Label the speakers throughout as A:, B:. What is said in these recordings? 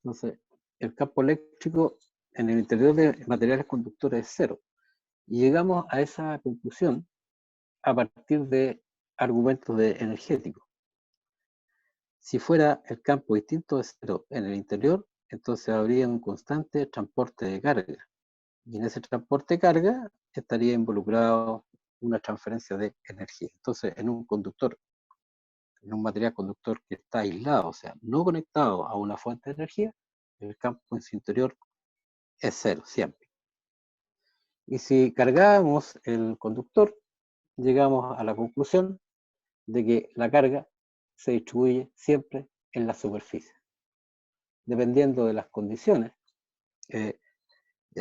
A: Entonces, el campo eléctrico en el interior de materiales conductores es cero. Y llegamos a esa conclusión a partir de argumentos energéticos. Si fuera el campo distinto de cero en el interior, entonces habría un constante transporte de carga. Y en ese transporte de carga estaría involucrado una transferencia de energía. Entonces, en un conductor, en un material conductor que está aislado, o sea, no conectado a una fuente de energía, el campo en su interior es cero, siempre. Y si cargamos el conductor, llegamos a la conclusión de que la carga se distribuye siempre en la superficie. Dependiendo de las condiciones,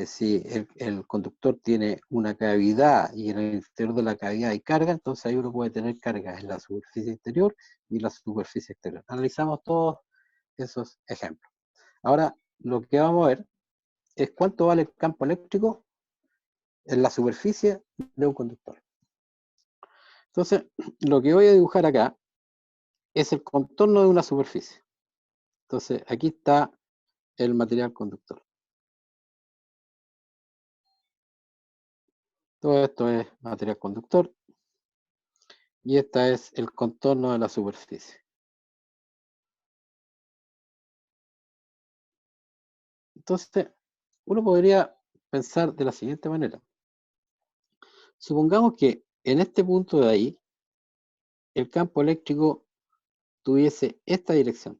A: si el conductor tiene una cavidad y en el interior de la cavidad hay carga, entonces ahí uno puede tener carga en la superficie interior y la superficie exterior. Analizamos todos esos ejemplos. Ahora, lo que vamos a ver es cuánto vale el campo eléctrico en la superficie de un conductor. Entonces, lo que voy a dibujar acá es el contorno de una superficie. Entonces, aquí está el material conductor. Todo esto es material conductor y este es el contorno de la superficie. Entonces, uno podría pensar de la siguiente manera. Supongamos que en este punto de ahí, el campo eléctrico tuviese esta dirección.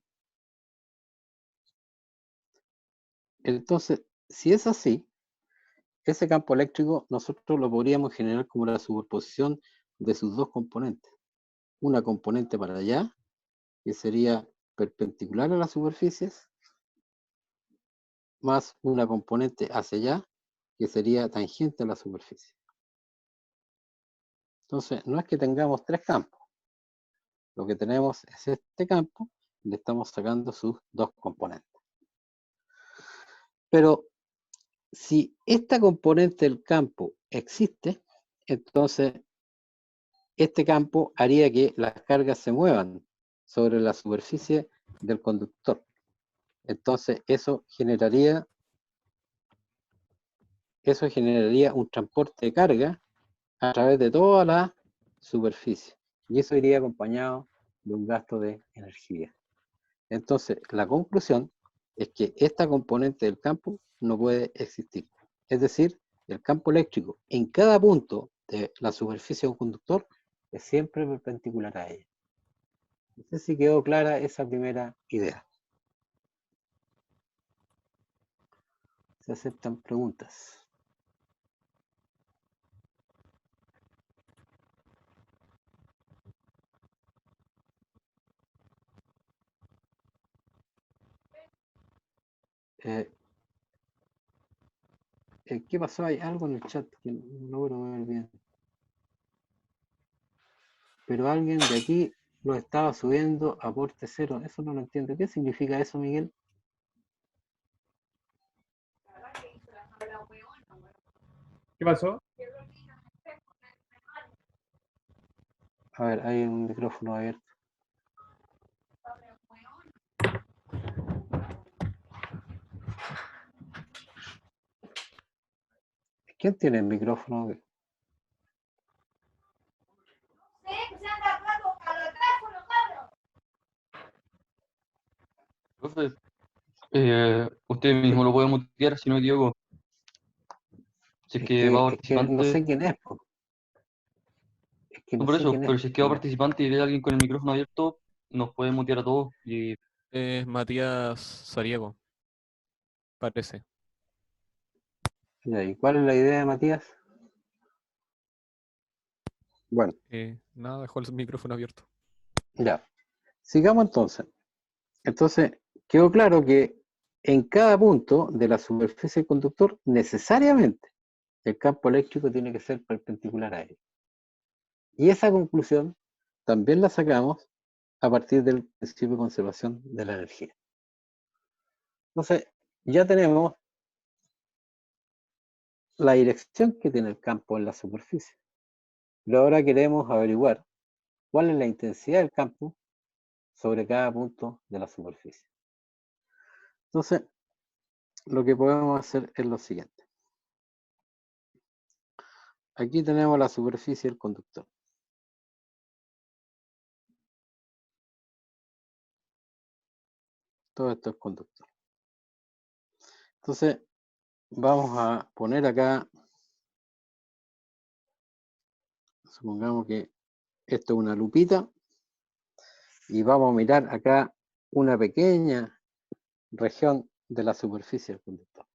A: Entonces, si es así, ese campo eléctrico nosotros lo podríamos generar como la superposición de sus dos componentes. Una componente para allá, que sería perpendicular a las superficies, más una componente hacia allá, que sería tangente a la superficie. Entonces, no es que tengamos tres campos. Lo que tenemos es este campo, y le estamos sacando sus dos componentes. Pero si esta componente del campo existe, entonces este campo haría que las cargas se muevan sobre la superficie del conductor. Entonces eso generaría un transporte de carga a través de toda la superficie. Y eso iría acompañado de un gasto de energía. Entonces, la conclusión es que esta componente del campo no puede existir. Es decir, el campo eléctrico en cada punto de la superficie de un conductor es siempre perpendicular a ella. No sé si quedó clara esa primera idea. Se aceptan preguntas. ¿Qué pasó? Hay algo en el chat que no logro ver bien. Pero alguien de aquí lo estaba subiendo a aporte cero. Eso no lo entiendo. ¿Qué significa eso, Miguel?
B: ¿Qué pasó?
A: A ver, hay un micrófono abierto. ¿Quién tiene el micrófono?
C: Entonces, usted mismo lo puede mutear si no me equivoco. Si es que va
A: Es que no
C: participante.
A: sé quién es. Es que
C: No
A: no
C: por
A: sé
C: eso,
A: quién es.
C: pero si es que va participante y ve a alguien con el micrófono abierto, nos puede mutear a todos. Y
D: Es Matías Sariego, parece.
A: ¿Y cuál es la idea de Matías? Bueno,
D: Nada, dejó el micrófono abierto.
A: ya. Sigamos entonces. Entonces, quedó claro que en cada punto de la superficie del conductor, necesariamente, el campo eléctrico tiene que ser perpendicular a él. Y esa conclusión también la sacamos a partir del principio de conservación de la energía. Entonces, ya tenemos la dirección que tiene el campo en la superficie. Pero ahora queremos averiguar cuál es la intensidad del campo sobre cada punto de la superficie. Entonces, lo que podemos hacer es lo siguiente. Aquí tenemos la superficie del conductor. Todo esto es conductor. Entonces, vamos a poner acá, supongamos que esto es una lupita, y vamos a mirar acá una pequeña región de la superficie del conductor.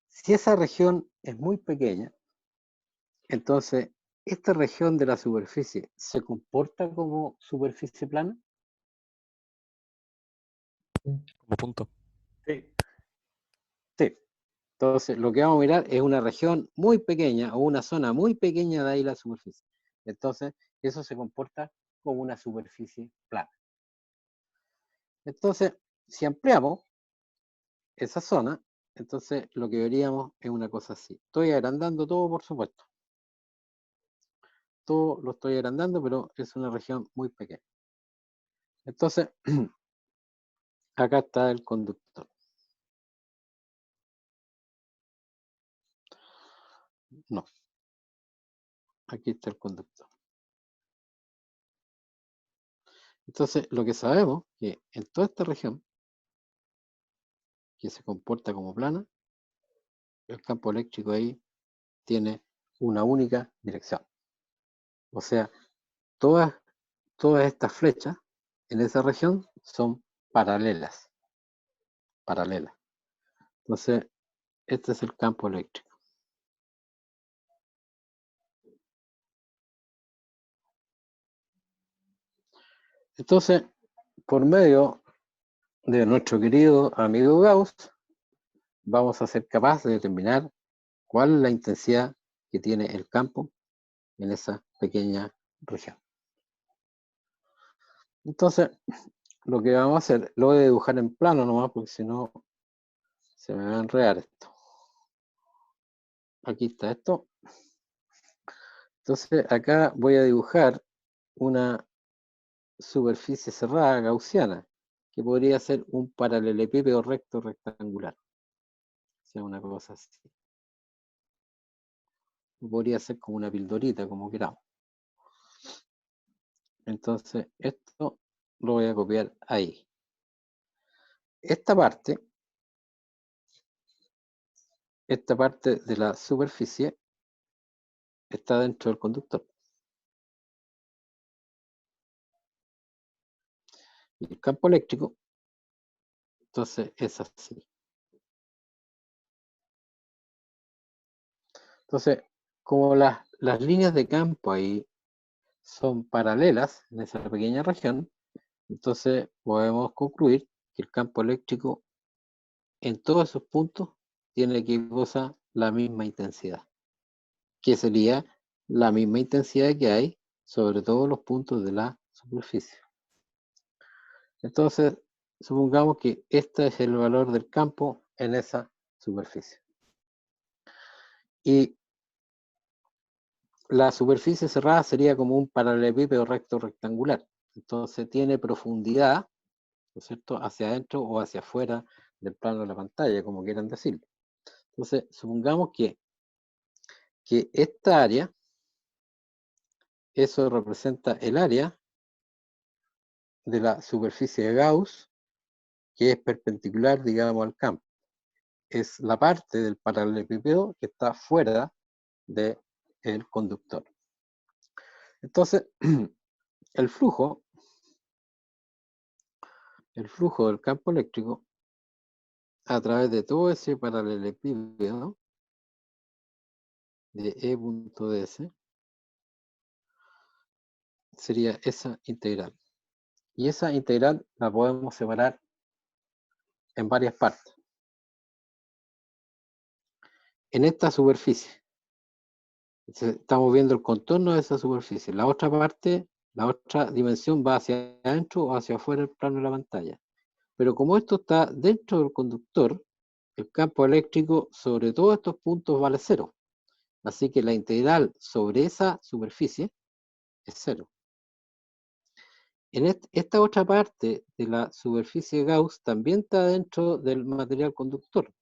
A: Si esa región es muy pequeña, entonces esta región de la superficie se comporta como superficie plana.
D: Como punto.
B: Sí.
A: Sí. Entonces lo que vamos a mirar es una región muy pequeña o una zona muy pequeña de ahí la superficie. Entonces eso se comporta como una superficie plana. Entonces, si ampliamos esa zona, entonces lo que veríamos es una cosa así. Estoy agrandando todo, por supuesto. Todo lo estoy agrandando, pero es una región muy pequeña. Entonces, acá está el conductor. No. Aquí está el conductor. Entonces, lo que sabemos es que en toda esta región, que se comporta como plana, el campo eléctrico ahí tiene una única dirección. O sea, todas estas flechas en esa región son paralelas. Paralelas. Entonces, este es el campo eléctrico. Entonces, por medio de nuestro querido amigo Gauss, vamos a ser capaces de determinar cuál es la intensidad que tiene el campo en esa pequeña región. Entonces, lo que vamos a hacer, lo voy a dibujar en plano nomás, porque si no, se me va a enredar esto. Aquí está esto. Entonces, acá voy a dibujar una superficie cerrada gaussiana, que podría ser un paralelepípedo recto rectangular. O sea, una cosa así. Podría ser como una pildorita, como queramos. Entonces, esto lo voy a copiar ahí. Esta parte de la superficie está dentro del conductor. Y el campo eléctrico, entonces, es así. Entonces, como las líneas de campo ahí son paralelas en esa pequeña región, entonces podemos concluir que el campo eléctrico en todos esos puntos tiene que gozar la misma intensidad, que sería la misma intensidad que hay sobre todos los puntos de la superficie. Entonces, supongamos que este es el valor del campo en esa superficie. Y la superficie cerrada sería como un paralelepípedo recto rectangular. Entonces tiene profundidad, ¿no es cierto?, hacia adentro o hacia afuera del plano de la pantalla, como quieran decirlo. Entonces, supongamos que esta área, eso representa el área de la superficie de Gauss, que es perpendicular, digamos, al campo. Es la parte del paralelepípedo que está fuera del conductor. Entonces, el flujo del campo eléctrico a través de todo ese paralelepípedo de E.ds sería esa integral. Y esa integral la podemos separar en varias partes. En esta superficie, estamos viendo el contorno de esa superficie. La otra parte, la otra dimensión va hacia adentro o hacia afuera del plano de la pantalla. Pero como esto está dentro del conductor, el campo eléctrico sobre todos estos puntos vale cero. Así que la integral sobre esa superficie es cero. esta otra parte de la superficie Gauss también está dentro del material conductor.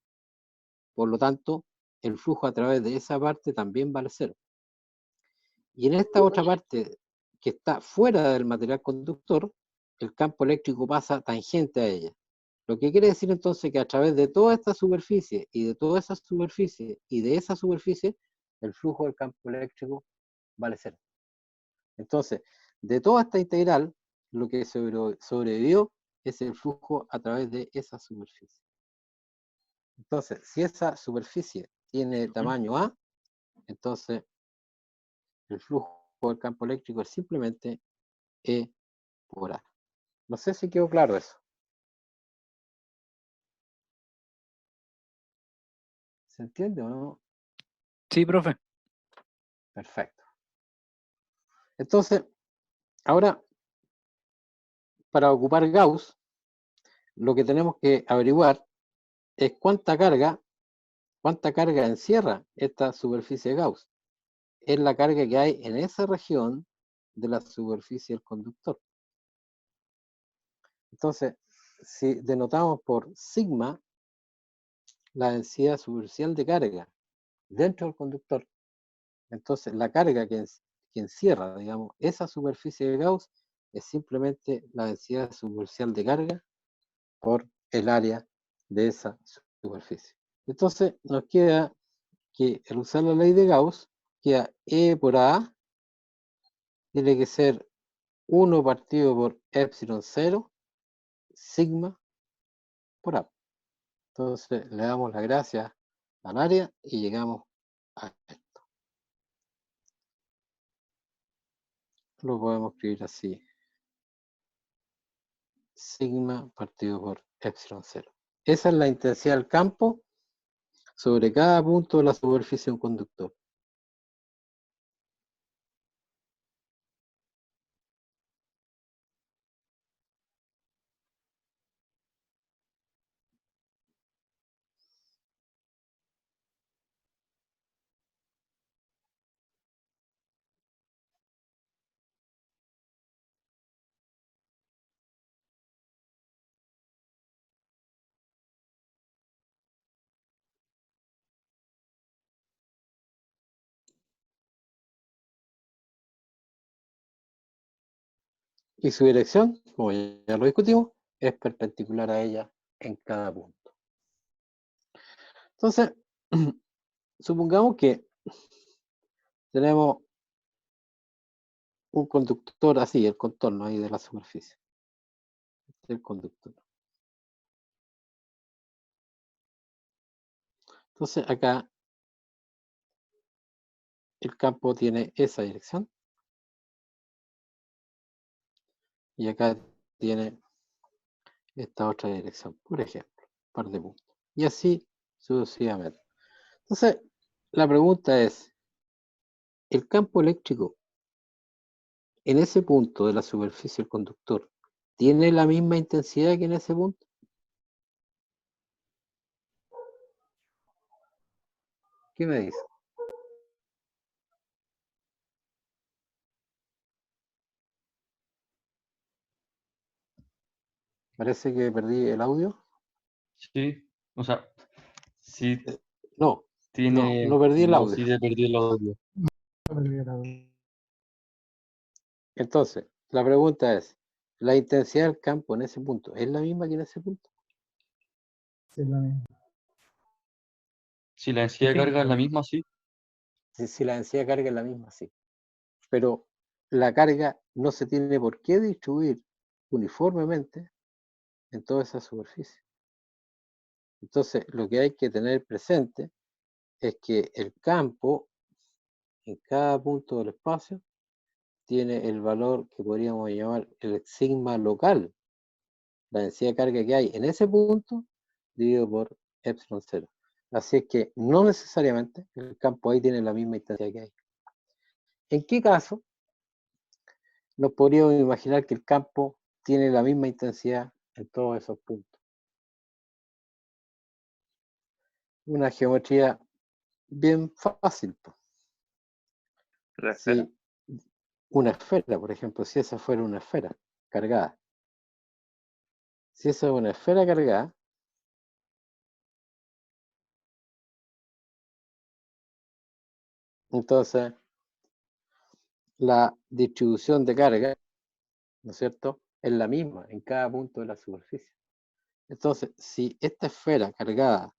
A: Por lo tanto, el flujo a través de esa parte también vale cero. Y en esta otra parte que está fuera del material conductor, el campo eléctrico pasa tangente a ella. Lo que quiere decir entonces que a través de toda esta superficie y de toda esa superficie y de esa superficie, el flujo del campo eléctrico vale cero. Entonces, de toda esta integral, lo que sobrevivió es el flujo a través de esa superficie. Entonces, si esa superficie tiene tamaño A, entonces el flujo del campo eléctrico es simplemente E por A. No sé si quedó claro eso. ¿Se entiende o no?
E: Sí, profe.
A: Perfecto. Entonces, ahora, para ocupar Gauss, lo que tenemos que averiguar es cuánta carga encierra esta superficie de Gauss. Es la carga que hay en esa región de la superficie del conductor. Entonces, si denotamos por sigma la densidad superficial de carga dentro del conductor, entonces la carga que encierra, digamos, esa superficie de Gauss es simplemente la densidad superficial de carga por el área de esa superficie. Entonces nos queda que al usar la ley de Gauss, queda E por A, tiene que ser 1 partido por epsilon 0, sigma por A. Entonces le damos las gracias al área y llegamos a esto. Lo podemos escribir así. Sigma partido por epsilon 0. Esa es la intensidad del campo sobre cada punto de la superficie de un conductor. Y su dirección, como ya lo discutimos, es perpendicular a ella en cada punto. Entonces, supongamos que tenemos un conductor así, el contorno ahí de la superficie. Este es el conductor. Entonces acá el campo tiene esa dirección. Y acá tiene esta otra dirección, por ejemplo, par de puntos. Y así sucesivamente. Entonces, la pregunta es, ¿el campo eléctrico en ese punto de la superficie del conductor tiene la misma intensidad que en ese punto? ¿Qué me dice? Parece que perdí el audio.
C: Sí, o sea, sí
A: No,
C: tiene.
A: no perdí el
C: No,
A: audio.
C: sí te perdí el audio.
A: Entonces, la pregunta es, ¿la intensidad del campo en ese punto es la misma que en ese punto?
C: Si la densidad de carga es la misma, sí.
A: Si la densidad de carga es la misma, sí. Pero la carga no se tiene por qué distribuir uniformemente en toda esa superficie. Entonces, lo que hay que tener presente es que el campo en cada punto del espacio tiene el valor que podríamos llamar el sigma local, la densidad de carga que hay en ese punto dividido por epsilon 0. Así es que no necesariamente el campo ahí tiene la misma intensidad que hay. ¿En qué caso nos podríamos imaginar que el campo tiene la misma intensidad en todos esos puntos? Una geometría bien fácil.
F: ¿La esfera?
A: Si una esfera, por ejemplo, si esa fuera una esfera, cargada. Si eso es una esfera cargada, entonces la distribución de carga, ¿no es cierto?, es la misma en cada punto de la superficie. Entonces, si esta esfera cargada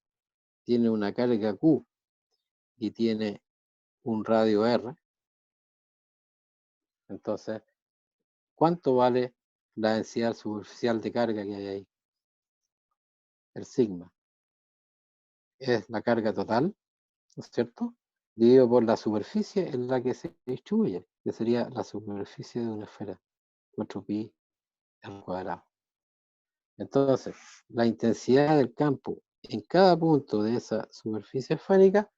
A: tiene una carga Q y tiene un radio R, entonces, ¿cuánto vale la densidad superficial de carga que hay ahí? El sigma. Es la carga total, ¿no es cierto?, dividido por la superficie en la que se distribuye, que sería la superficie de una esfera, 4pi al cuadrado. Entonces, la intensidad del campo en cada punto de esa superficie esférica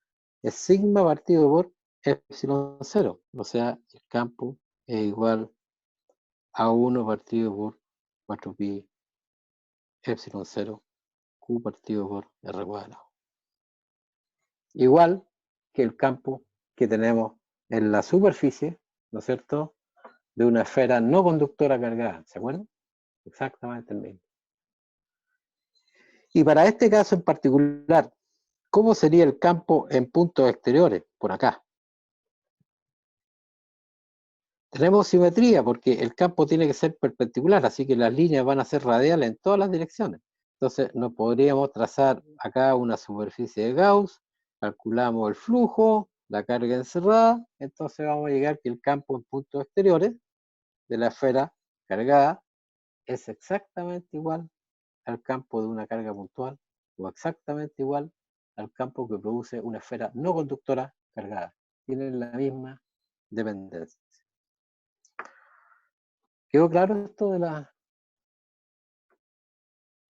A: es sigma partido por epsilon 0. O sea, el campo es igual a 1 partido por 4pi epsilon 0 Q partido por R cuadrado. Igual que el campo que tenemos en la superficie, ¿no es cierto?, de una esfera no conductora cargada. ¿Se acuerdan? Exactamente el mismo. Y para este caso en particular, ¿cómo sería el campo en puntos exteriores? Por acá. Tenemos simetría porque el campo tiene que ser perpendicular, así que las líneas van a ser radiales en todas las direcciones. Entonces nos podríamos trazar acá una superficie de Gauss, calculamos el flujo, la carga encerrada, entonces vamos a llegar que el campo en puntos exteriores de la esfera cargada es exactamente igual al campo de una carga puntual o exactamente igual al campo que produce una esfera no conductora cargada. Tienen la misma dependencia. ¿Quedó claro esto de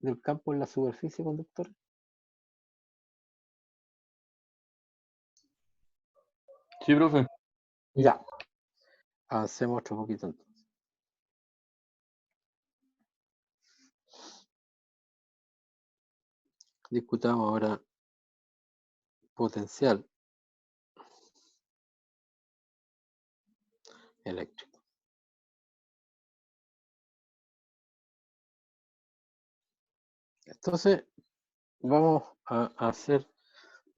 A: del campo en la superficie conductora?
C: Sí, profe.
A: Ya. Avancemos otro poquito entonces. Discutamos ahora potencial eléctrico. Entonces, vamos a hacer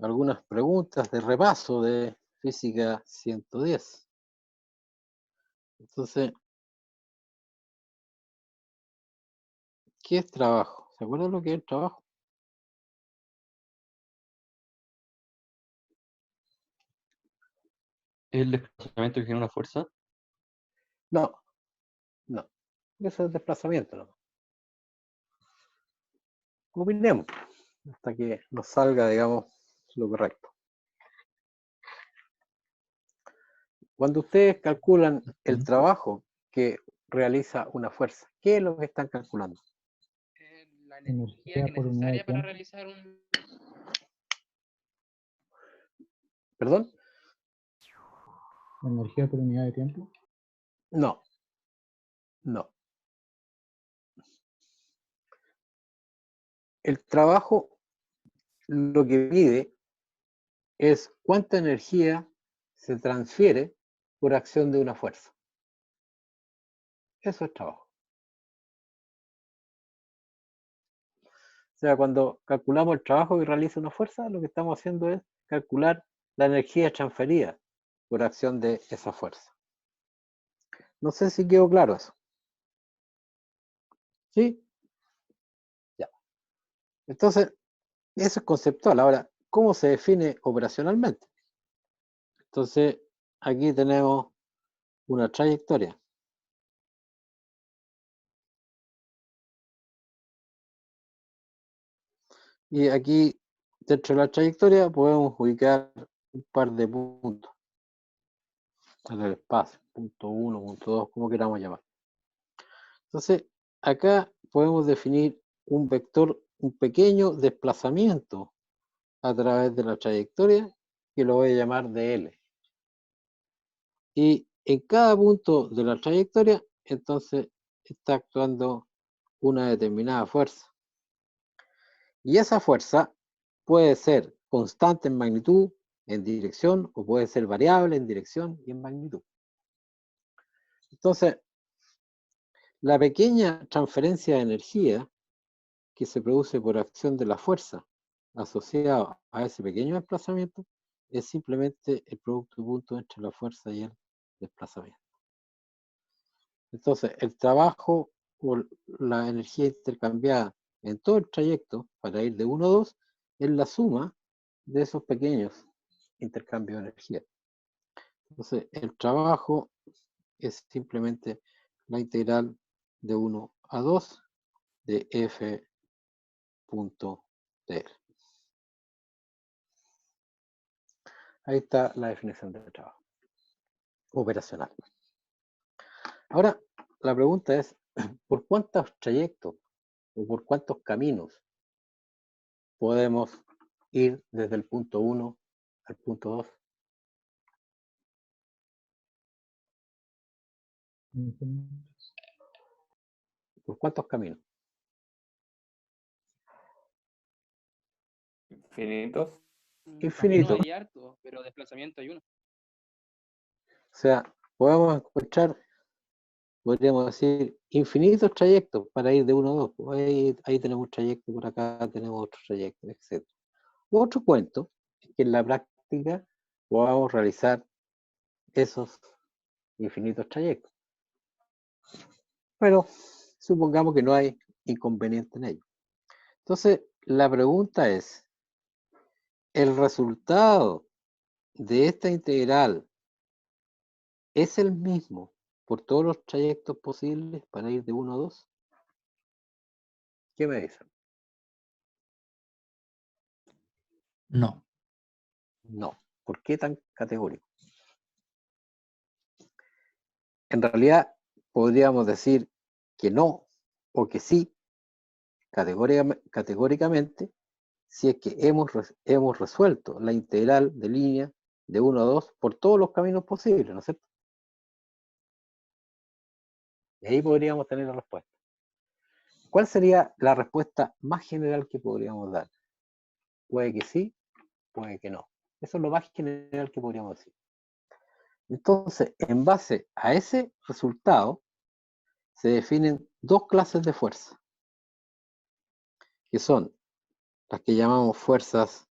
A: algunas preguntas de repaso de física 110. Entonces, ¿qué es trabajo? ¿Se acuerdan lo que es trabajo?
C: ¿El desplazamiento que genera una fuerza?
A: No, no. Eso es desplazamiento, ¿no? Opinemos hasta que nos salga, digamos, lo correcto. Cuando ustedes calculan el trabajo que realiza una fuerza, ¿qué es lo que están calculando?
E: La energía que es necesaria para realizar un...
A: ¿Perdón?
B: ¿La energía por unidad de tiempo?
A: No. No. El trabajo lo que mide es cuánta energía se transfiere por acción de una fuerza. Eso es trabajo. O sea, cuando calculamos el trabajo que realiza una fuerza, lo que estamos haciendo es calcular la energía transferida por acción de esa fuerza. No sé si quedó claro eso. ¿Sí? Ya. Entonces, eso es conceptual. Ahora, ¿cómo se define operacionalmente? Entonces, aquí tenemos una trayectoria. Y aquí, dentro de la trayectoria, podemos ubicar un par de puntos en el espacio, punto 1, punto 2, como queramos llamar. Entonces, acá podemos definir un vector, un pequeño desplazamiento a través de la trayectoria, que lo voy a llamar dl. Y en cada punto de la trayectoria, entonces, está actuando una determinada fuerza. Y esa fuerza puede ser constante en magnitud, en dirección, o puede ser variable en dirección y en magnitud. Entonces, la pequeña transferencia de energía que se produce por acción de la fuerza asociada a ese pequeño desplazamiento es simplemente el producto de punto entre la fuerza y el desplazamiento. Entonces, el trabajo o la energía intercambiada en todo el trayecto para ir de 1 a 2 es la suma de esos pequeños intercambios de energía. Entonces, el trabajo es simplemente la integral de 1 a 2 de F punto dr. Ahí está la definición del trabajo operacional. Ahora, la pregunta es, ¿por cuántos trayectos o por cuántos caminos podemos ir desde el punto 1 al punto 2? ¿Por cuántos caminos?
F: Infinitos.
A: Infinito.
E: Camino hay harto, pero desplazamiento hay uno.
A: O sea, podemos encontrar, podríamos decir, infinitos trayectos para ir de 1 a 2. Pues ahí tenemos un trayecto, por acá tenemos otro trayecto, etc. Otro cuento es que en la práctica podamos realizar esos infinitos trayectos. Pero supongamos que no hay inconveniente en ello. Entonces, la pregunta es, ¿el resultado de esta integral es el mismo por todos los trayectos posibles para ir de 1 a 2? ¿Qué me dicen?
G: No.
A: No. ¿Por qué tan categórico? En realidad, podríamos decir que no o que sí, categóricamente, si es que hemos resuelto la integral de línea de 1 a 2 por todos los caminos posibles, ¿no es cierto? Y ahí podríamos tener la respuesta. ¿Cuál sería la respuesta más general que podríamos dar? Puede que sí, puede que no. Eso es lo más general que podríamos decir. Entonces, en base a ese resultado, se definen dos clases de fuerza, que son las que llamamos fuerzas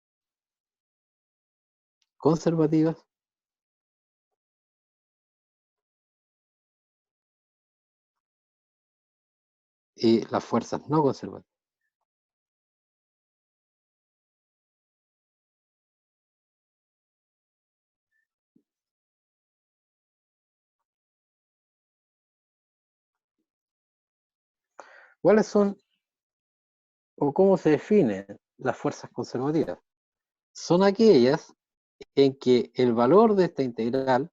A: conservativas y las fuerzas no conservativas. ¿Cuáles son o cómo se definen las fuerzas conservativas? Son aquellas en que el valor de esta integral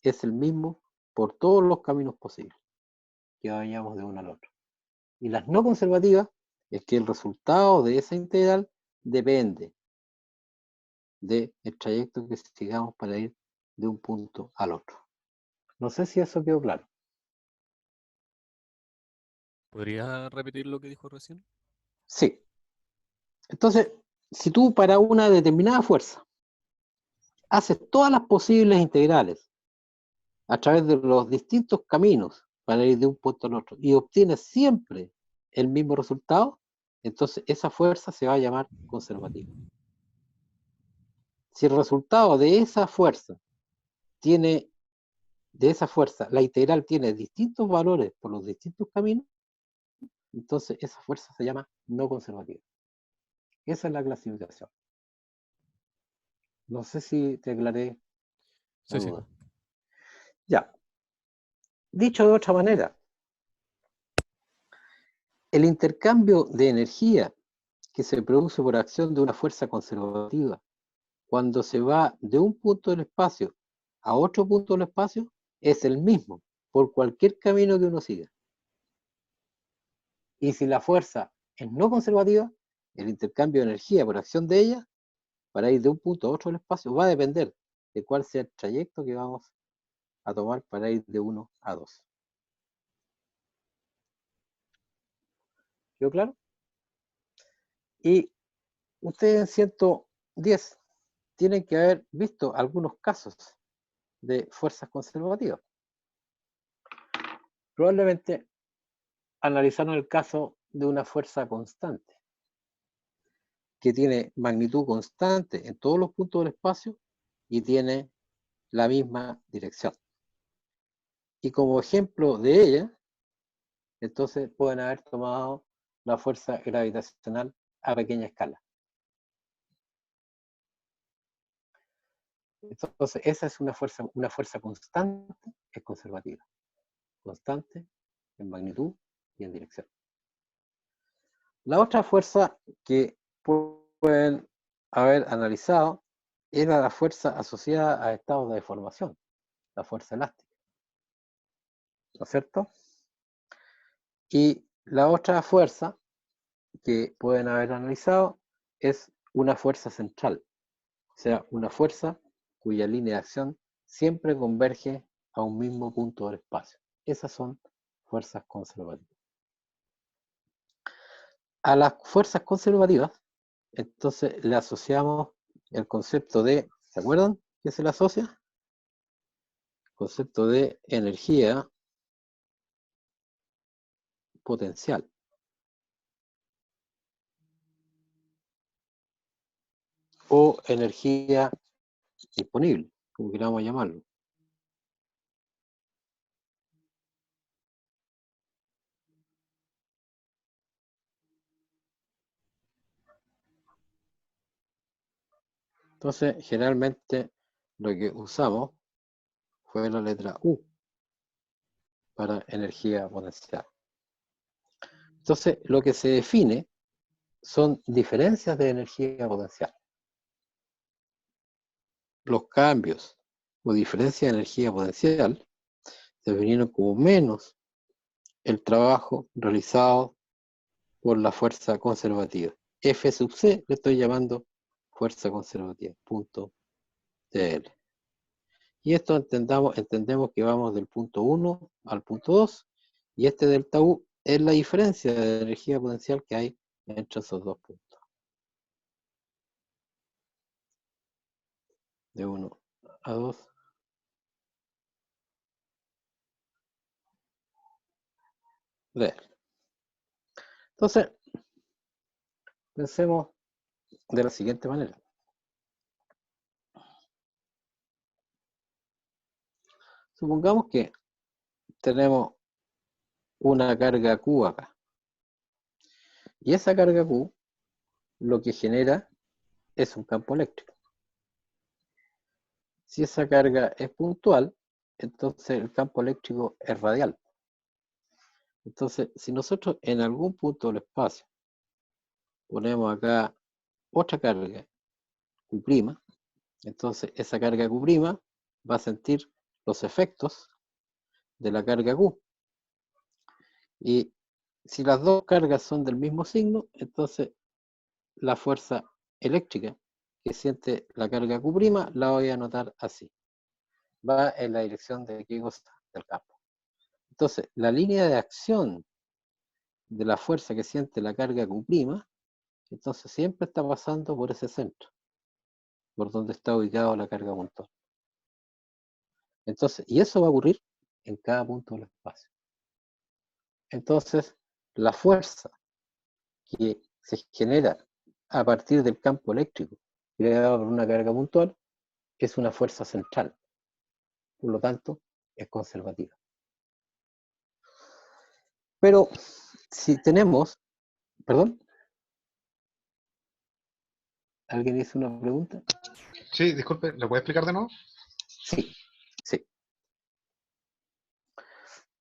A: es el mismo por todos los caminos posibles, que vayamos de uno al otro. Y las no conservativas es que el resultado de esa integral depende del trayecto que sigamos para ir de un punto al otro. No sé si eso quedó claro.
D: ¿Podría repetir lo que dijo recién?
A: Sí. Entonces, si tú para una determinada fuerza haces todas las posibles integrales a través de los distintos caminos para ir de un punto al otro y obtienes siempre el mismo resultado, entonces esa fuerza se va a llamar conservativa. Si el resultado de esa fuerza la integral tiene distintos valores por los distintos caminos, entonces esa fuerza se llama no conservativa. Esa es la clasificación. No sé si te aclaré la
D: Sí, sí.
A: duda. Ya. Dicho de otra manera, el intercambio de energía que se produce por acción de una fuerza conservativa cuando se va de un punto del espacio a otro punto del espacio es el mismo por cualquier camino que uno siga. Y si la fuerza es no conservativa, el intercambio de energía por acción de ella para ir de un punto a otro del espacio va a depender de cuál sea el trayecto que vamos a tomar para ir de 1 a 2. ¿Quedó claro? Y ustedes en 110 tienen que haber visto algunos casos de fuerzas conservativas. Probablemente analizaron el caso de una fuerza constante, que tiene magnitud constante en todos los puntos del espacio y tiene la misma dirección. Y como ejemplo de ella, entonces pueden haber tomado la fuerza gravitacional a pequeña escala. Entonces, esa es una fuerza constante, es conservativa. Constante en magnitud y en dirección. La otra fuerza que pueden haber analizado era la fuerza asociada a estados de deformación, la fuerza elástica. ¿No es cierto? Y la otra fuerza que pueden haber analizado es una fuerza central, o sea, una fuerza cuya línea de acción siempre converge a un mismo punto del espacio. Esas son fuerzas conservativas. A las fuerzas conservativas, entonces le asociamos el concepto de, ¿se acuerdan qué se le asocia? El concepto de energía potencial. O energía disponible, como queramos llamarlo. Entonces, generalmente lo que usamos fue la letra U para energía potencial. Entonces, lo que se define son diferencias de energía potencial. Los cambios o diferencias de energía potencial se definieron como menos el trabajo realizado por la fuerza conservativa. F sub C le estoy llamando fuerza conservativa, punto TL. Y esto entendemos que vamos del punto 1 al punto 2, y este delta U es la diferencia de energía potencial que hay entre esos dos puntos. De 1 a 2. Entonces, pensemos de la siguiente manera. Supongamos que tenemos una carga Q acá. Y esa carga Q lo que genera es un campo eléctrico. Si esa carga es puntual, entonces el campo eléctrico es radial. Entonces, si nosotros en algún punto del espacio ponemos acá otra carga Q', entonces esa carga Q' va a sentir los efectos de la carga Q. Y si las dos cargas son del mismo signo, entonces la fuerza eléctrica que siente la carga Q' la voy a anotar así. Va en la dirección de qué cosa, del campo. Entonces, la línea de acción de la fuerza que siente la carga Q', entonces siempre está pasando por ese centro, por donde está ubicado la carga puntual. Entonces, y eso va a ocurrir en cada punto del espacio. Entonces, la fuerza que se genera a partir del campo eléctrico creado por una carga puntual es una fuerza central. Por lo tanto, es conservativa. Pero si tenemos, perdón, ¿alguien hizo una pregunta?
F: Sí, disculpe, ¿lo puede explicar de nuevo?
A: Sí, sí.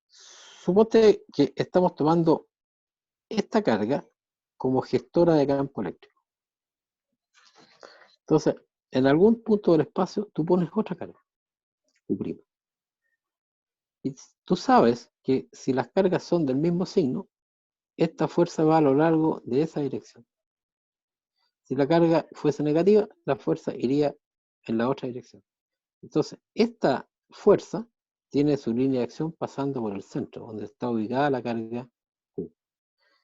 A: Suponte que estamos tomando esta carga como gestora de campo eléctrico. Entonces, en algún punto del espacio tú pones otra carga, Q'. Y tú sabes que si las cargas son del mismo signo, esta fuerza va a lo largo de esa dirección. Si la carga fuese negativa, la fuerza iría en la otra dirección. Entonces, esta fuerza tiene su línea de acción pasando por el centro, donde está ubicada la carga Q.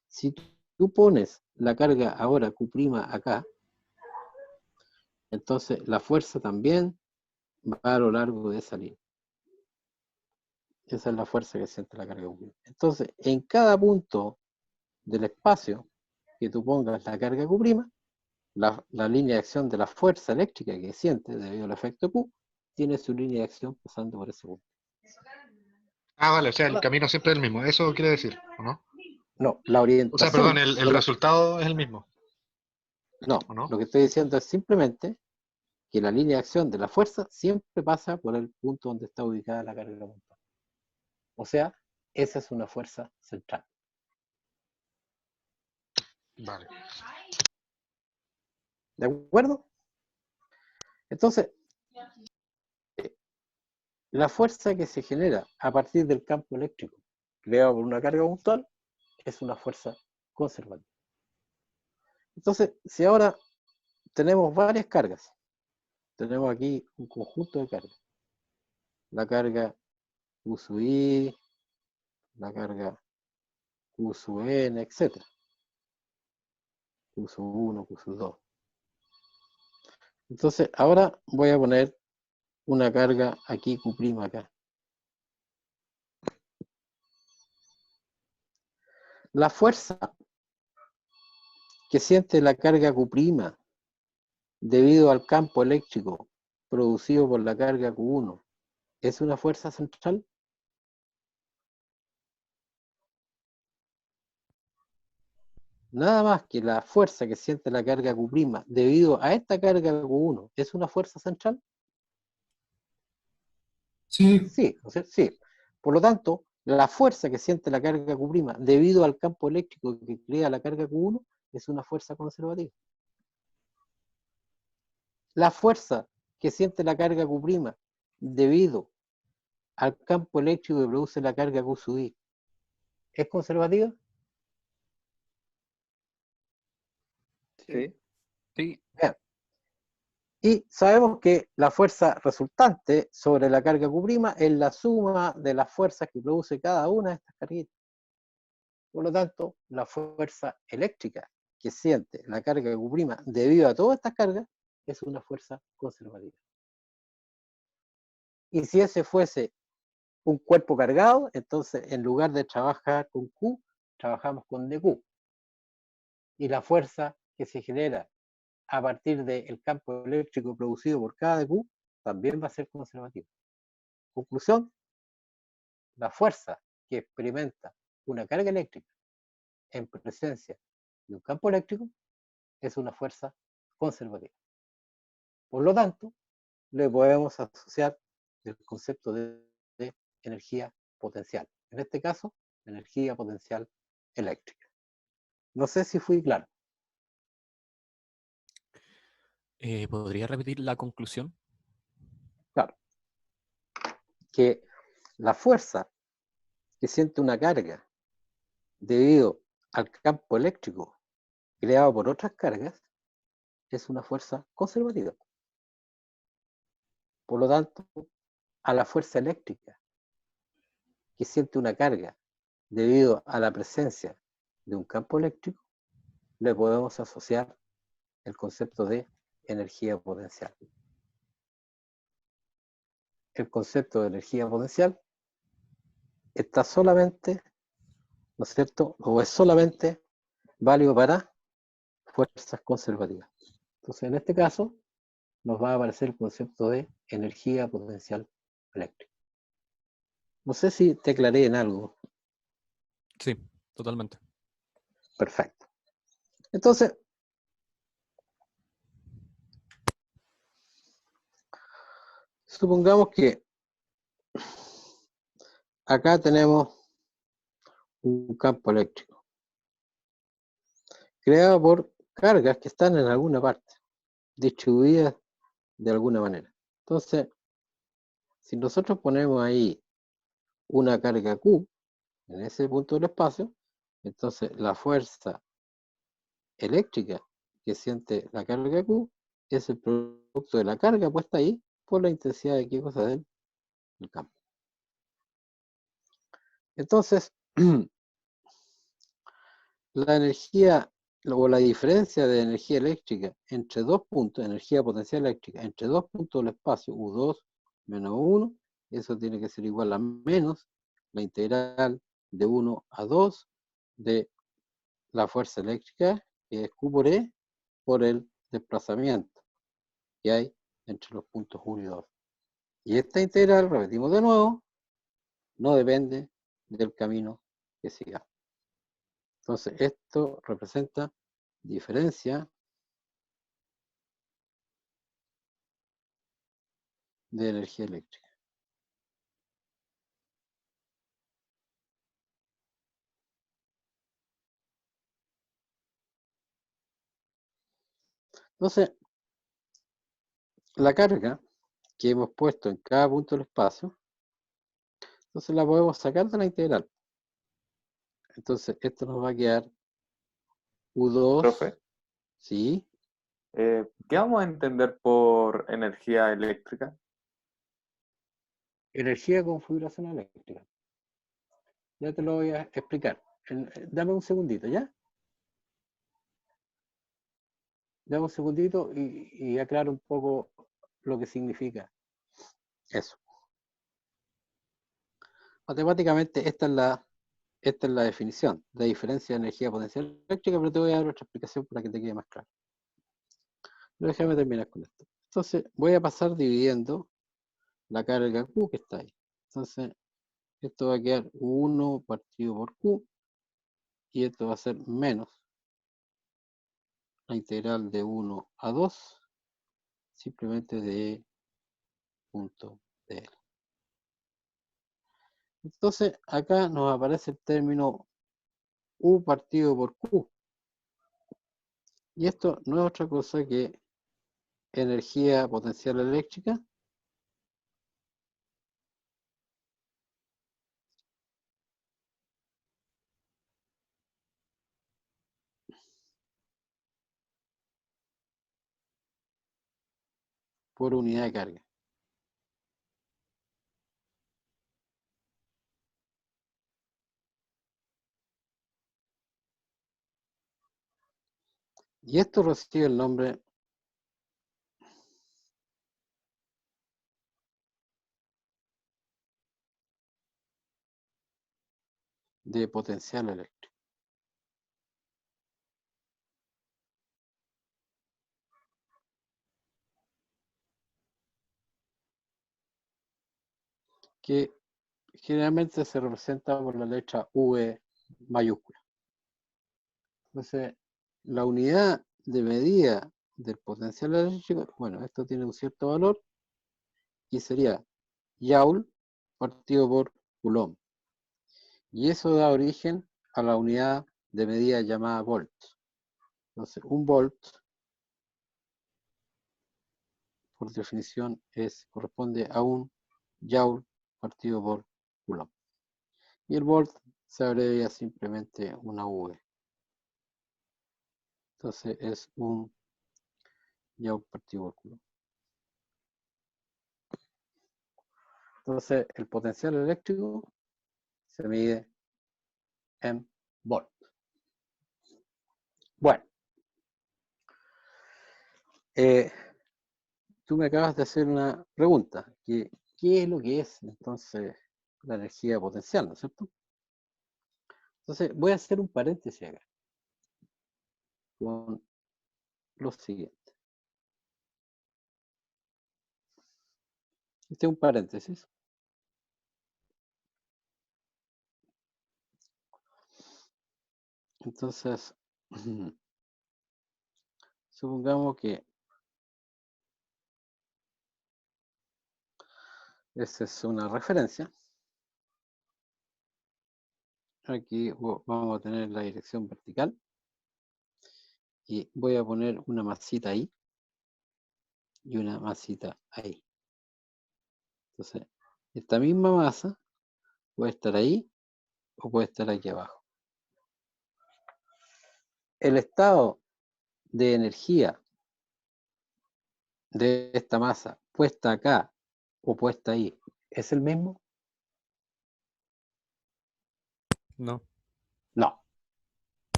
A: Si tú pones la carga ahora Q' acá, entonces la fuerza también va a lo largo de esa línea. Esa es la fuerza que siente la carga Q'. Entonces, en cada punto del espacio que tú pongas la carga Q', la línea de acción de la fuerza eléctrica que siente debido al efecto Q, tiene su línea de acción pasando por ese punto.
F: Ah, vale, o sea, el camino siempre es el mismo. Eso quiere decir, ¿o no?
A: No, la
F: O
A: orientación.
F: sea, perdón, el
A: de la-
F: resultado es el mismo,
A: No,
F: ¿o no?
A: lo que estoy diciendo es simplemente que la línea de acción de la fuerza siempre pasa por el punto donde está ubicada la carga montada. O sea, esa es una fuerza central.
F: Vale.
A: ¿De acuerdo? Entonces, la fuerza que se genera a partir del campo eléctrico creado por una carga puntual es una fuerza conservativa. Entonces, si ahora tenemos varias cargas, tenemos aquí un conjunto de cargas. La carga Q sub I, la carga Q sub N, etc. Q sub 1, Q sub 2. Entonces, ahora voy a poner una carga aquí Q' acá. La fuerza que siente la carga Q' debido al campo eléctrico producido por la carga Q1 es una fuerza central. Nada más que la fuerza que siente la carga Q' debido a esta carga Q1 es una fuerza central.
G: Sí,
A: Sí, o sea, sí. Por lo tanto, la fuerza que siente la carga Q' debido al campo eléctrico que crea la carga Q1 es una fuerza conservativa. La fuerza que siente la carga Q' debido al campo eléctrico que produce la carga Q sub I es conservativa.
D: Sí. Sí.
A: Bien. Y sabemos que la fuerza resultante sobre la carga Q' es la suma de las fuerzas que produce cada una de estas carguitas. Por lo tanto, la fuerza eléctrica que siente la carga Q' debido a todas estas cargas es una fuerza conservativa. Y si ese fuese un cuerpo cargado, entonces en lugar de trabajar con Q, trabajamos con dQ. Y la fuerza que se genera a partir del campo eléctrico producido por cada dQ también va a ser conservativa. Conclusión, la fuerza que experimenta una carga eléctrica en presencia de un campo eléctrico es una fuerza conservativa. Por lo tanto, le podemos asociar el concepto de energía potencial. En este caso, energía potencial eléctrica. No sé si fui claro.
D: ¿Podría repetir la conclusión?
A: Claro. Que la fuerza que siente una carga debido al campo eléctrico creado por otras cargas es una fuerza conservativa. Por lo tanto, a la fuerza eléctrica que siente una carga debido a la presencia de un campo eléctrico, le podemos asociar el concepto de energía potencial. El concepto de energía potencial está solamente, ¿no es cierto?, o es solamente válido para fuerzas conservativas. Entonces, en este caso, nos va a aparecer el concepto de energía potencial eléctrica. No sé si te aclaré en algo.
D: Sí, totalmente.
A: Perfecto. Entonces, supongamos que acá tenemos un campo eléctrico creado por cargas que están en alguna parte, distribuidas de alguna manera. Entonces, si nosotros ponemos ahí una carga Q en ese punto del espacio, entonces la fuerza eléctrica que siente la carga Q es el producto de la carga puesta ahí por la intensidad de qué cosa del campo. Entonces, la energía o la diferencia de energía eléctrica entre dos puntos, energía potencial eléctrica entre dos puntos del espacio, U2 menos U1, eso tiene que ser igual a menos la integral de 1 a 2 de la fuerza eléctrica, que es Q por E, por el desplazamiento que hay entre los puntos 1 y 2. Y esta integral, repetimos de nuevo, no depende del camino que sigamos. Entonces, esto representa diferencia de energía eléctrica. Entonces, la carga que hemos puesto en cada punto del espacio, entonces la podemos sacar de la integral. Entonces, esto nos va a quedar U2,
H: Profe,
A: ¿sí?
H: ¿qué vamos a entender por energía eléctrica?
A: Energía con configuración eléctrica. Ya te lo voy a explicar. Dame un segundito, ¿ya? Dame un segundito y aclaro un poco lo que significa eso. Matemáticamente, esta es la definición, la diferencia de energía potencial eléctrica, pero te voy a dar otra explicación para que te quede más claro. Pero déjame terminar con esto. Entonces, voy a pasar dividiendo la carga Q que está ahí. Entonces, esto va a quedar 1 partido por Q, y esto va a ser menos la integral de 1 a 2, simplemente de E punto de L. Entonces, acá nos aparece el término U partido por Q. Y esto no es otra cosa que energía potencial eléctrica por unidad de carga. Y esto recibe el nombre de potencial eléctrico. Que generalmente se representa por la letra V mayúscula. Entonces, la unidad de medida del potencial eléctrico, bueno, esto tiene un cierto valor y sería Joule partido por Coulomb. Y eso da origen a la unidad de medida llamada volt. Entonces, un volt, por definición, corresponde a un Joule partido por Coulomb. Y el volt se abrevia simplemente una V. Entonces es un Joule partido por Coulomb. Entonces el potencial eléctrico se mide en volt. Bueno, tú me acabas de hacer una pregunta. ¿Qué es lo que es entonces la energía potencial, ¿no es cierto? Entonces voy a hacer un paréntesis acá con lo siguiente. Este es un paréntesis. Entonces, supongamos que esa es una referencia. Aquí vamos a tener la dirección vertical. Y voy a poner una masita ahí. Y una masita ahí. Entonces, esta misma masa puede estar ahí o puede estar aquí abajo. El estado de energía de esta masa puesta acá o puesta ahí, ¿es el mismo?
D: No.
A: No.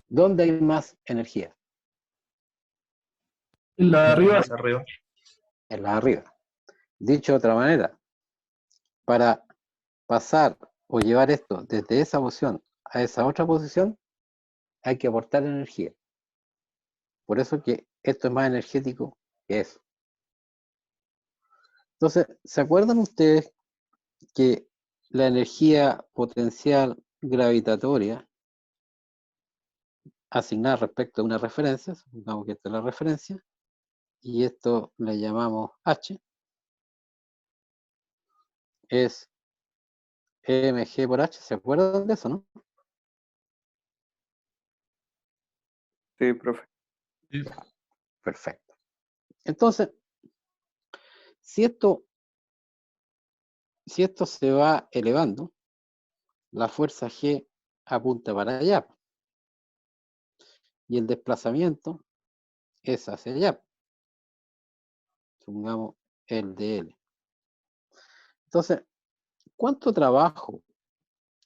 A: ¿Dónde hay más energía?
I: En la de arriba.
A: En la de arriba. Dicho de otra manera, para pasar o llevar esto desde esa posición a esa otra posición, hay que aportar energía. Por eso que esto es más energético que eso. Entonces, ¿se acuerdan ustedes que la energía potencial gravitatoria asignada respecto a una referencia, supongamos que esta es la referencia, y esto le llamamos H, es mg por H, ¿se acuerdan de eso, no?
H: Sí, profe.
A: Perfecto. Entonces, si esto se va elevando, la fuerza G apunta para allá, y el desplazamiento es hacia allá, supongamos el de L. Entonces, ¿cuánto trabajo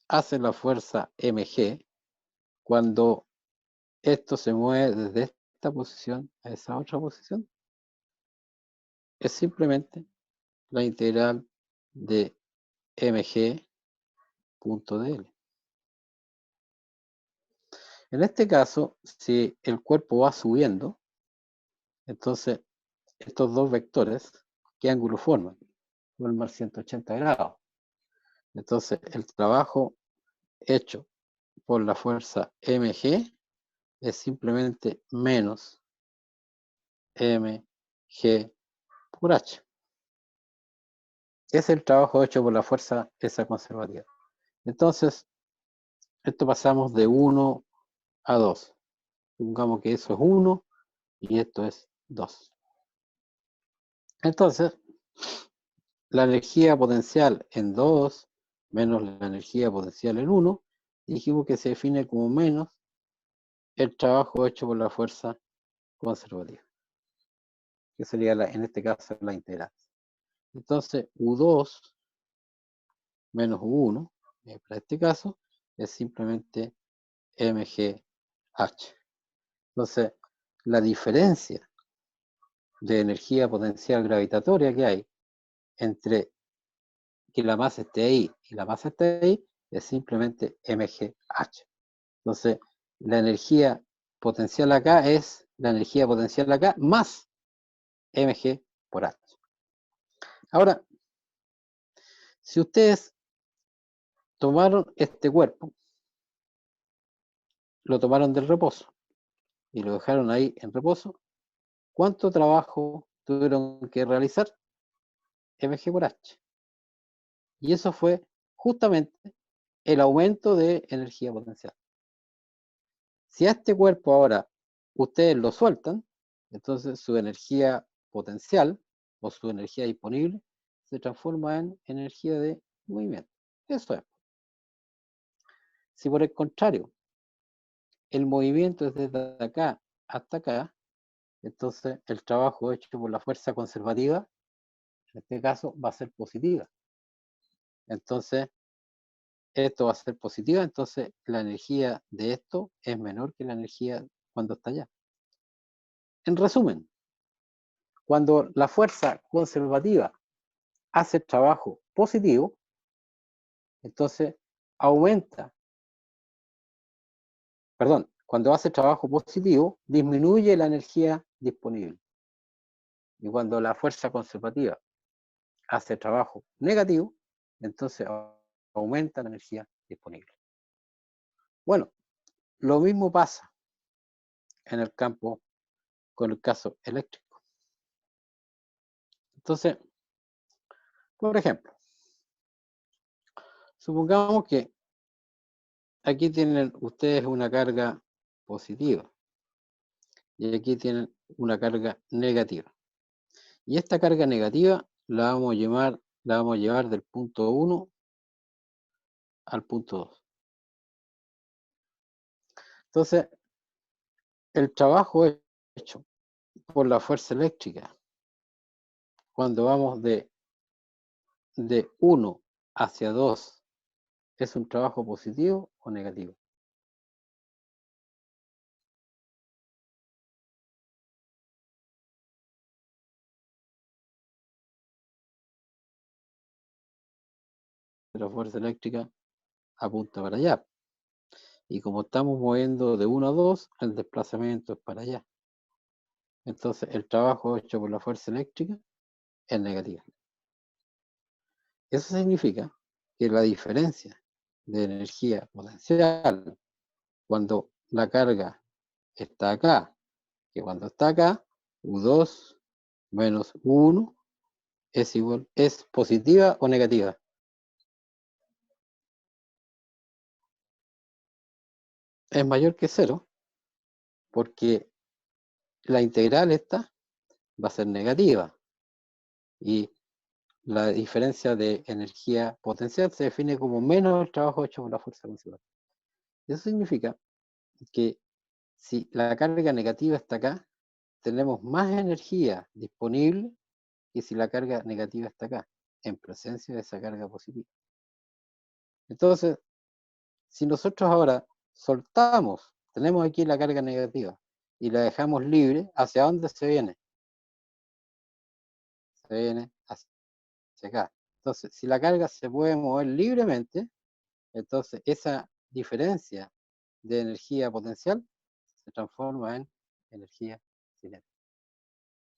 A: hace la fuerza mg cuando esto se mueve desde esta posición a esa otra posición? Es simplemente la integral de mg punto dl. En este caso, si el cuerpo va subiendo, entonces estos dos vectores, ¿qué ángulo forman? Forman 180 grados. Entonces, el trabajo hecho por la fuerza mg es simplemente menos mg por h. Es el trabajo hecho por la fuerza esa conservativa. Entonces, esto pasamos de 1 a 2. Supongamos que eso es 1 y esto es 2. Entonces, la energía potencial en 2 menos la energía potencial en 1, dijimos que se define como menos el trabajo hecho por la fuerza conservativa, que sería en este caso la integral. Entonces, U2 menos U1, para este caso, es simplemente mgh. Entonces, la diferencia de energía potencial gravitatoria que hay entre que la masa esté ahí y la masa esté ahí es simplemente mgh. Entonces, la energía potencial acá es la energía potencial acá más mg por h. Ahora, si ustedes tomaron este cuerpo, lo tomaron del reposo y lo dejaron ahí en reposo, ¿cuánto trabajo tuvieron que realizar? mg por h. Y eso fue justamente el aumento de energía potencial. Si a este cuerpo ahora ustedes lo sueltan, entonces su energía potencial o su energía disponible se transforma en energía de movimiento. Eso es. Si por el contrario el movimiento es desde acá hasta acá, entonces el trabajo hecho por la fuerza conservativa, en este caso, va a ser positiva. Entonces, esto va a ser positiva, entonces la energía de esto es menor que la energía cuando está allá. En resumen, cuando la fuerza conservativa hace trabajo positivo, entonces aumenta, perdón, cuando hace trabajo positivo, disminuye la energía disponible. Y cuando la fuerza conservativa hace trabajo negativo, entonces aumenta la energía disponible. Bueno, lo mismo pasa en el campo con el caso eléctrico. Entonces, por ejemplo, supongamos que aquí tienen ustedes una carga positiva y aquí tienen una carga negativa. Y esta carga negativa la vamos a llevar del punto 1 al punto 2. Entonces, el trabajo hecho por la fuerza eléctrica cuando vamos de 1 hacia 2 es un trabajo positivo o negativo. La fuerza eléctrica apunta para allá. Y como estamos moviendo de 1 a 2, el desplazamiento es para allá. Entonces, el trabajo hecho por la fuerza eléctrica es negativo. Eso significa que la diferencia de energía potencial cuando la carga está acá, que cuando está acá, U2 menos U1 es positiva o negativa. Es mayor que 0, porque la integral esta va a ser negativa. Y la diferencia de energía potencial se define como menos el trabajo hecho por la fuerza principal. Eso significa que si la carga negativa está acá, tenemos más energía disponible que si la carga negativa está acá, en presencia de esa carga positiva. Entonces, si nosotros ahora soltamos, tenemos aquí la carga negativa, y la dejamos libre, ¿hacia dónde se viene? Se viene hacia acá. Entonces, si la carga se puede mover libremente, entonces esa diferencia de energía potencial se transforma en energía cinética.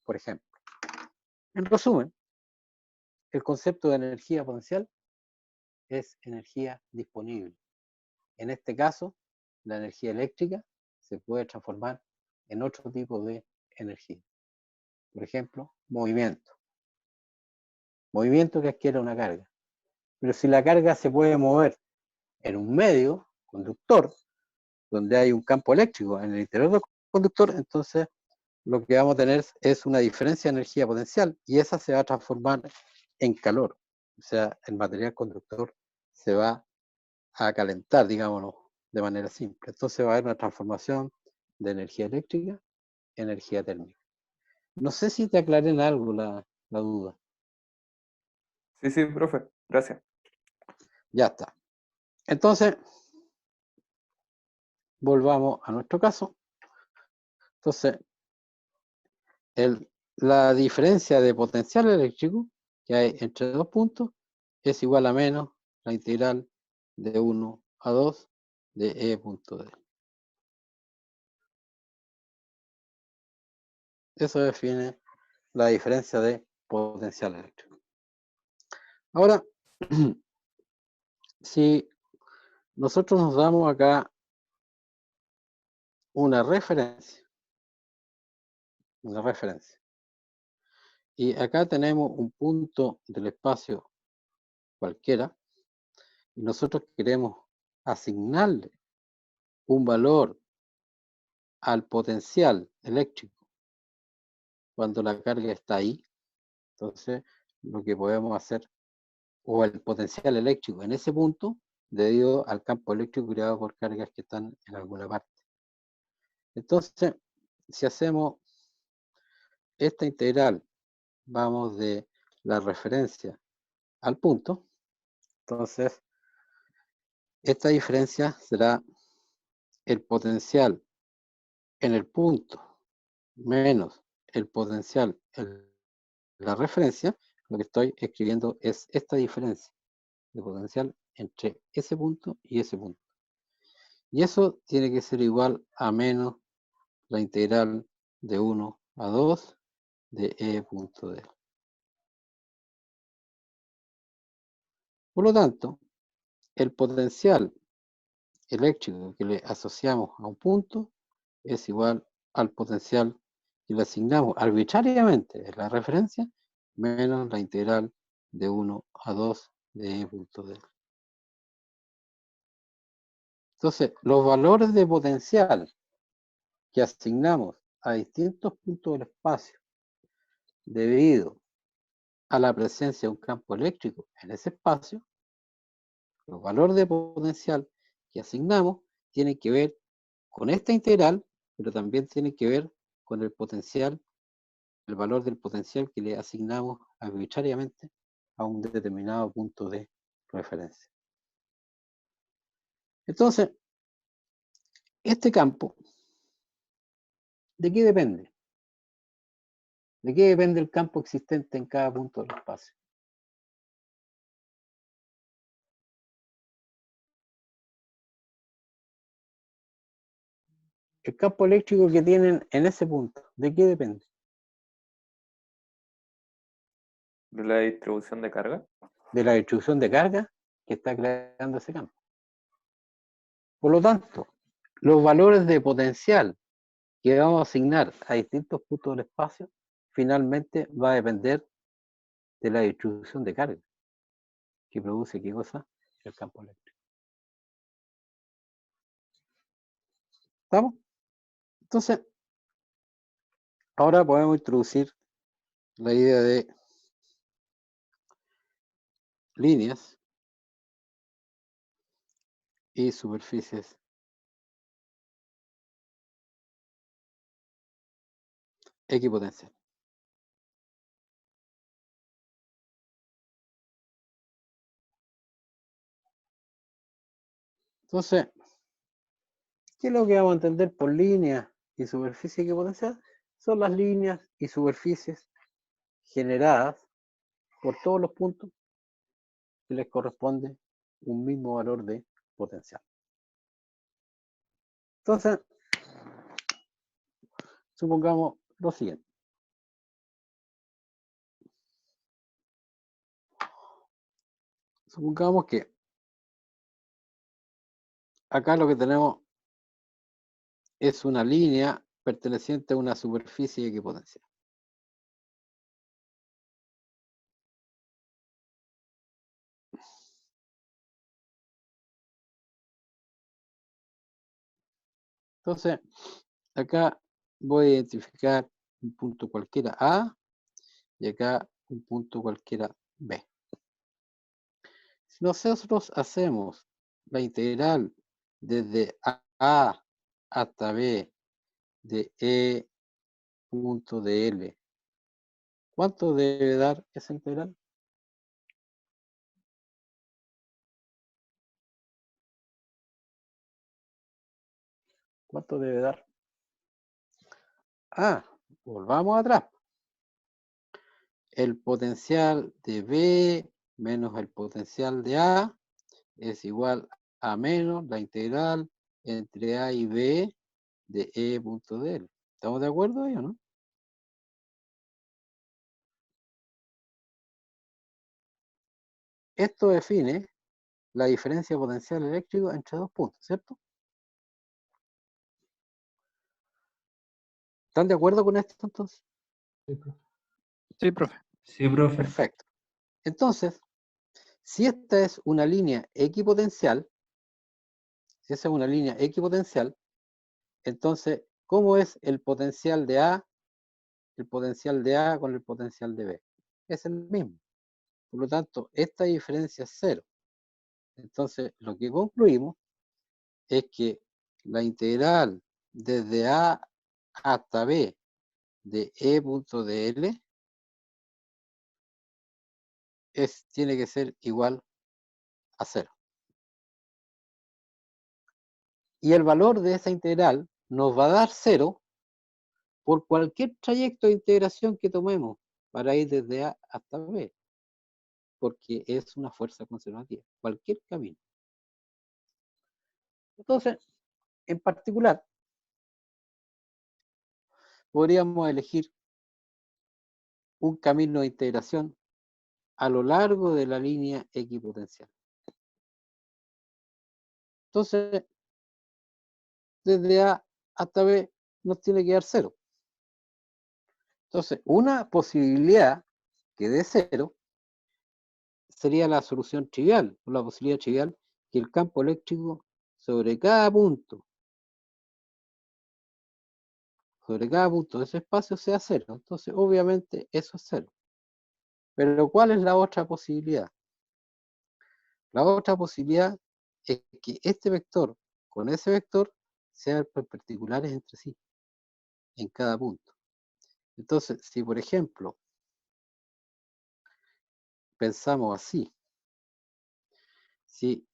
A: Por ejemplo, en resumen, el concepto de energía potencial es energía disponible. En este caso, la energía eléctrica se puede transformar en otro tipo de energía. Por ejemplo, movimiento. Movimiento que adquiere una carga. Pero si la carga se puede mover en un medio conductor, donde hay un campo eléctrico en el interior del conductor, entonces lo que vamos a tener es una diferencia de energía potencial y esa se va a transformar en calor. O sea, el material conductor se va a calentar, digámoslo, de manera simple. Entonces va a haber una transformación de energía eléctrica en energía térmica. No sé si te aclaré en algo la duda.
H: Sí, sí, profe. Gracias.
A: Ya está. Entonces, volvamos a nuestro caso. Entonces, la diferencia de potencial eléctrico que hay entre dos puntos es igual a menos la integral de 1 a 2 de E punto D. Eso define la diferencia de potencial eléctrico. Ahora, si nosotros nos damos acá una referencia, y acá tenemos un punto del espacio cualquiera, y nosotros queremos asignarle un valor al potencial eléctrico cuando la carga está ahí, entonces lo que podemos hacer, o el potencial eléctrico en ese punto, debido al campo eléctrico creado por cargas que están en alguna parte. Entonces, si hacemos esta integral, vamos de la referencia al punto, entonces esta diferencia será el potencial en el punto menos el potencial en la referencia. Lo que estoy escribiendo es esta diferencia de potencial entre ese punto y ese punto. Y eso tiene que ser igual a menos la integral de 1 a 2 de E punto D. Por lo tanto, el potencial eléctrico que le asociamos a un punto es igual al potencial que le asignamos arbitrariamente en la referencia menos la integral de 1 a 2 de E punto D. Entonces, los valores de potencial que asignamos a distintos puntos del espacio debido a la presencia de un campo eléctrico en ese espacio, los valores de potencial que asignamos tienen que ver con esta integral, pero también tienen que ver con el potencial, el valor del potencial que le asignamos arbitrariamente a un determinado punto de referencia. Entonces, este campo, ¿de qué depende? ¿De qué depende el campo existente en cada punto del espacio? el campo eléctrico que tienen en ese punto, ¿de qué depende?
H: ¿De la distribución de carga?
A: De la distribución de carga que está creando ese campo. Por lo tanto, los valores de potencial que vamos a asignar a distintos puntos del espacio, finalmente va a depender de la distribución de carga que produce qué cosa, el campo eléctrico. ¿Estamos? Entonces, ahora podemos introducir la idea de líneas y superficies equipotencial. Entonces, ¿qué es lo que vamos a entender por línea y superficie equipotencial? Son las líneas y superficies generadas por todos los puntos que les corresponde un mismo valor de potencial. Entonces, supongamos lo siguiente. Supongamos que acá lo que tenemos es una línea perteneciente a una superficie equipotencial. Entonces, acá voy a identificar un punto cualquiera A y acá un punto cualquiera B. Si nosotros hacemos la integral desde A hasta B de E punto de L, ¿cuánto debe dar esa integral? ¿Cuánto debe dar? Volvamos atrás. El potencial de B menos el potencial de A es igual a menos la integral entre A y B de E punto de L. ¿Estamos de acuerdo ahí o no? Esto define la diferencia potencial eléctrico entre dos puntos, ¿cierto? ¿Están de acuerdo con esto entonces?
B: Sí, profe.
E: Sí, profe.
G: Sí, profe.
A: Perfecto. Entonces, si esta es una línea equipotencial, si esa es una línea equipotencial, entonces, ¿cómo es el potencial de A? El potencial de A con el potencial de B. Es el mismo. Por lo tanto, esta diferencia es cero. Entonces, lo que concluimos es que la integral desde A hasta B de E punto de L tiene que ser igual a cero. Y el valor de esa integral nos va a dar cero por cualquier trayecto de integración que tomemos para ir desde A hasta B, porque es una fuerza conservativa, cualquier camino. Entonces, en particular, podríamos elegir un camino de integración a lo largo de la línea equipotencial. Entonces, desde A hasta B nos tiene que dar cero. Entonces, una posibilidad que dé cero sería la solución trivial, o la posibilidad trivial que el campo eléctrico sobre cada punto de ese espacio sea cero. Entonces, obviamente, eso es cero. Pero, ¿cuál es la otra posibilidad? La otra posibilidad es que este vector con ese vector sean perpendiculares entre sí, en cada punto. Entonces, si por ejemplo, pensamos así, si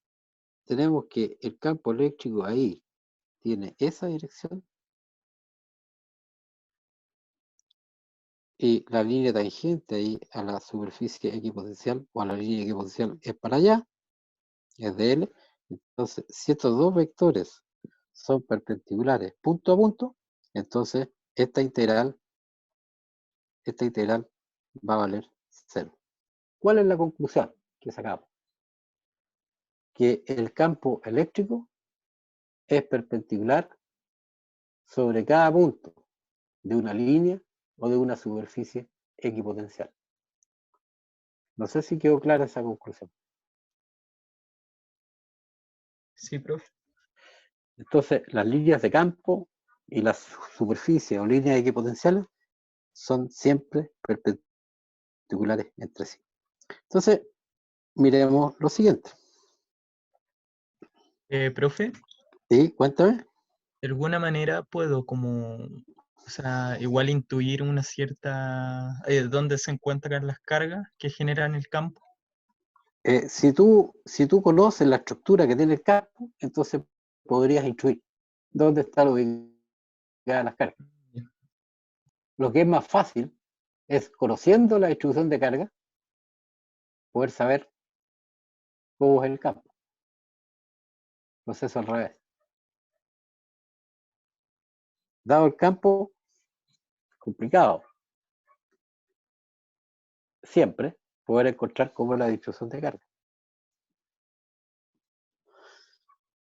A: tenemos que el campo eléctrico ahí tiene esa dirección, y la línea tangente ahí a la superficie equipotencial o a la línea equipotencial es para allá, es de L. Entonces, si estos dos vectores son perpendiculares punto a punto, entonces esta integral va a valer 0. ¿Cuál es la conclusión que sacamos? Que el campo eléctrico es perpendicular sobre cada punto de una línea o de una superficie equipotencial. No sé si quedó clara esa conclusión.
I: Sí, profe.
A: Entonces, las líneas de campo y las superficies o líneas equipotenciales son siempre perpendiculares entre sí. Entonces, miremos lo siguiente.
I: Profe,
A: ¿Sí? Cuéntame.
I: ¿de alguna manera puedo como, o sea, igual intuir una cierta, dónde se encuentran las cargas que generan el campo?
A: Si tú conoces la estructura que tiene el campo, entonces podrías intuir dónde están ubicadas las cargas. Lo que es más fácil es, conociendo la distribución de carga, poder saber cómo es el campo. Proceso al revés. Dado el campo, complicado. Siempre poder encontrar cómo es la distribución de carga.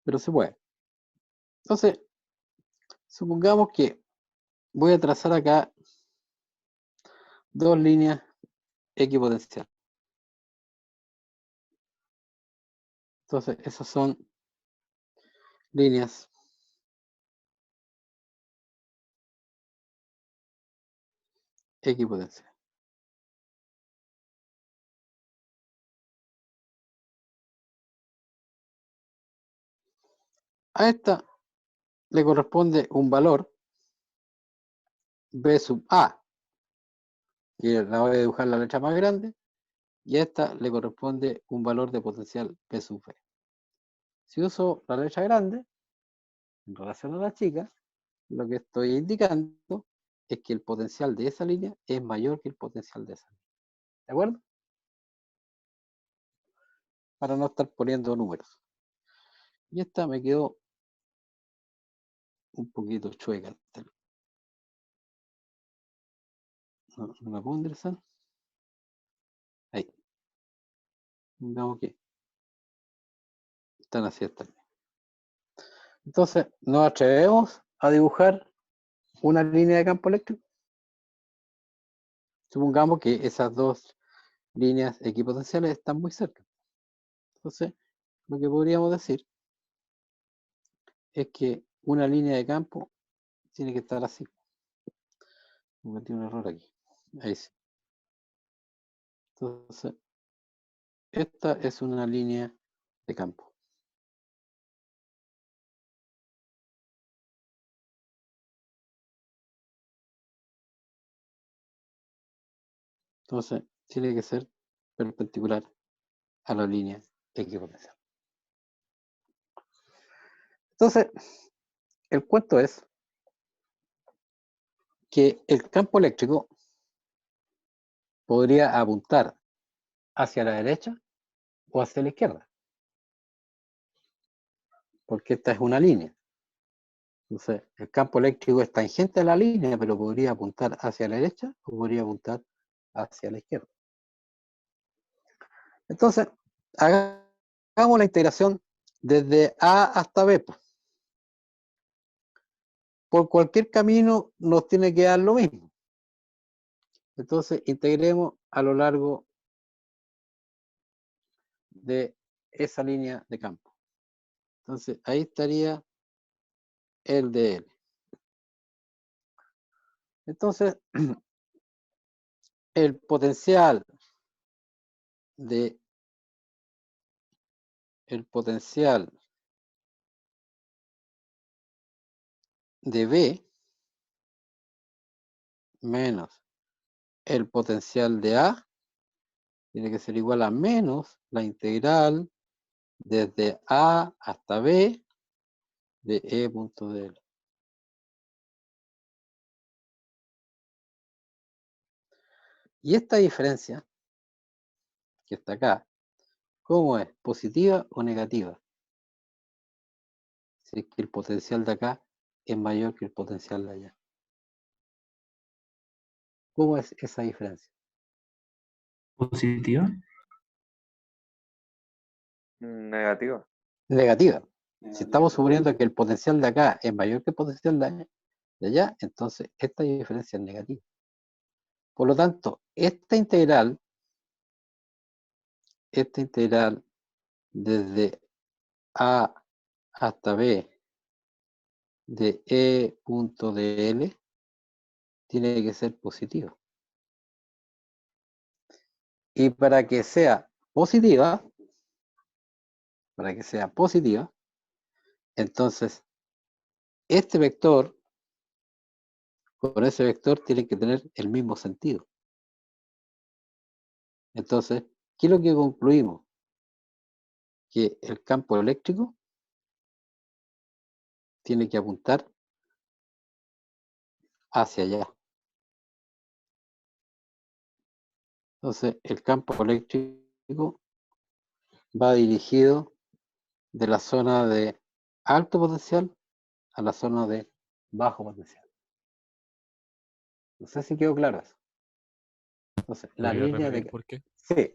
A: Pero se puede. Entonces, supongamos que voy a trazar acá dos líneas equipotenciales. Entonces, esas son líneas equipotenciales. A esta le corresponde un valor B sub A, y la voy a dibujar la letra más grande, y a esta le corresponde un valor de potencial B sub B. Si uso la letra grande en relación a la chica, lo que estoy indicando es que el potencial de esa línea es mayor que el potencial de esa línea. ¿De acuerdo? Para no estar poniendo números. Y esta me quedó un poquito chueca. No la puedo enderezar. Ahí. Digamos que están así estas líneas. Entonces, nos atrevemos a dibujar una línea de campo eléctrico. Supongamos que esas dos líneas equipotenciales están muy cerca. Entonces, lo que podríamos decir es que una línea de campo tiene que estar así. Cometí un error aquí. Ahí sí. Entonces, esta es una línea de campo. Entonces, tiene que ser perpendicular a la línea equipotencial. Entonces, el cuento es que el campo eléctrico podría apuntar hacia la derecha o hacia la izquierda, porque esta es una línea. Entonces, el campo eléctrico es tangente a la línea, pero podría apuntar hacia la derecha o podría apuntar hacia la izquierda. Entonces, hagamos la integración desde A hasta B. Por cualquier camino nos tiene que dar lo mismo. Entonces, integremos a lo largo de esa línea de campo. Entonces, ahí estaría el de L. Entonces, el potencial de B menos el potencial de A tiene que ser igual a menos la integral desde A hasta B de E punto de L. Y esta diferencia que está acá, ¿cómo es? ¿Positiva o negativa? si es que el potencial de acá es mayor que el potencial de allá. ¿Cómo es esa diferencia?
G: Positiva.
H: Negativa.
A: Negativa. Si estamos suponiendo que el potencial de acá es mayor que el potencial de allá, entonces esta diferencia es negativa. Por lo tanto, esta integral desde A hasta B de E punto de L tiene que ser positiva. Y para que sea positiva, entonces este vector con ese vector tiene que tener el mismo sentido. Entonces, ¿qué es lo que concluimos? Que el campo eléctrico tiene que apuntar hacia allá. Entonces, el campo eléctrico va dirigido de la zona de alto potencial a la zona de bajo potencial. No sé si quedó claro eso. Entonces, la
D: ¿Podría
A: línea
D: repetir
A: de...
D: por qué?
A: Sí.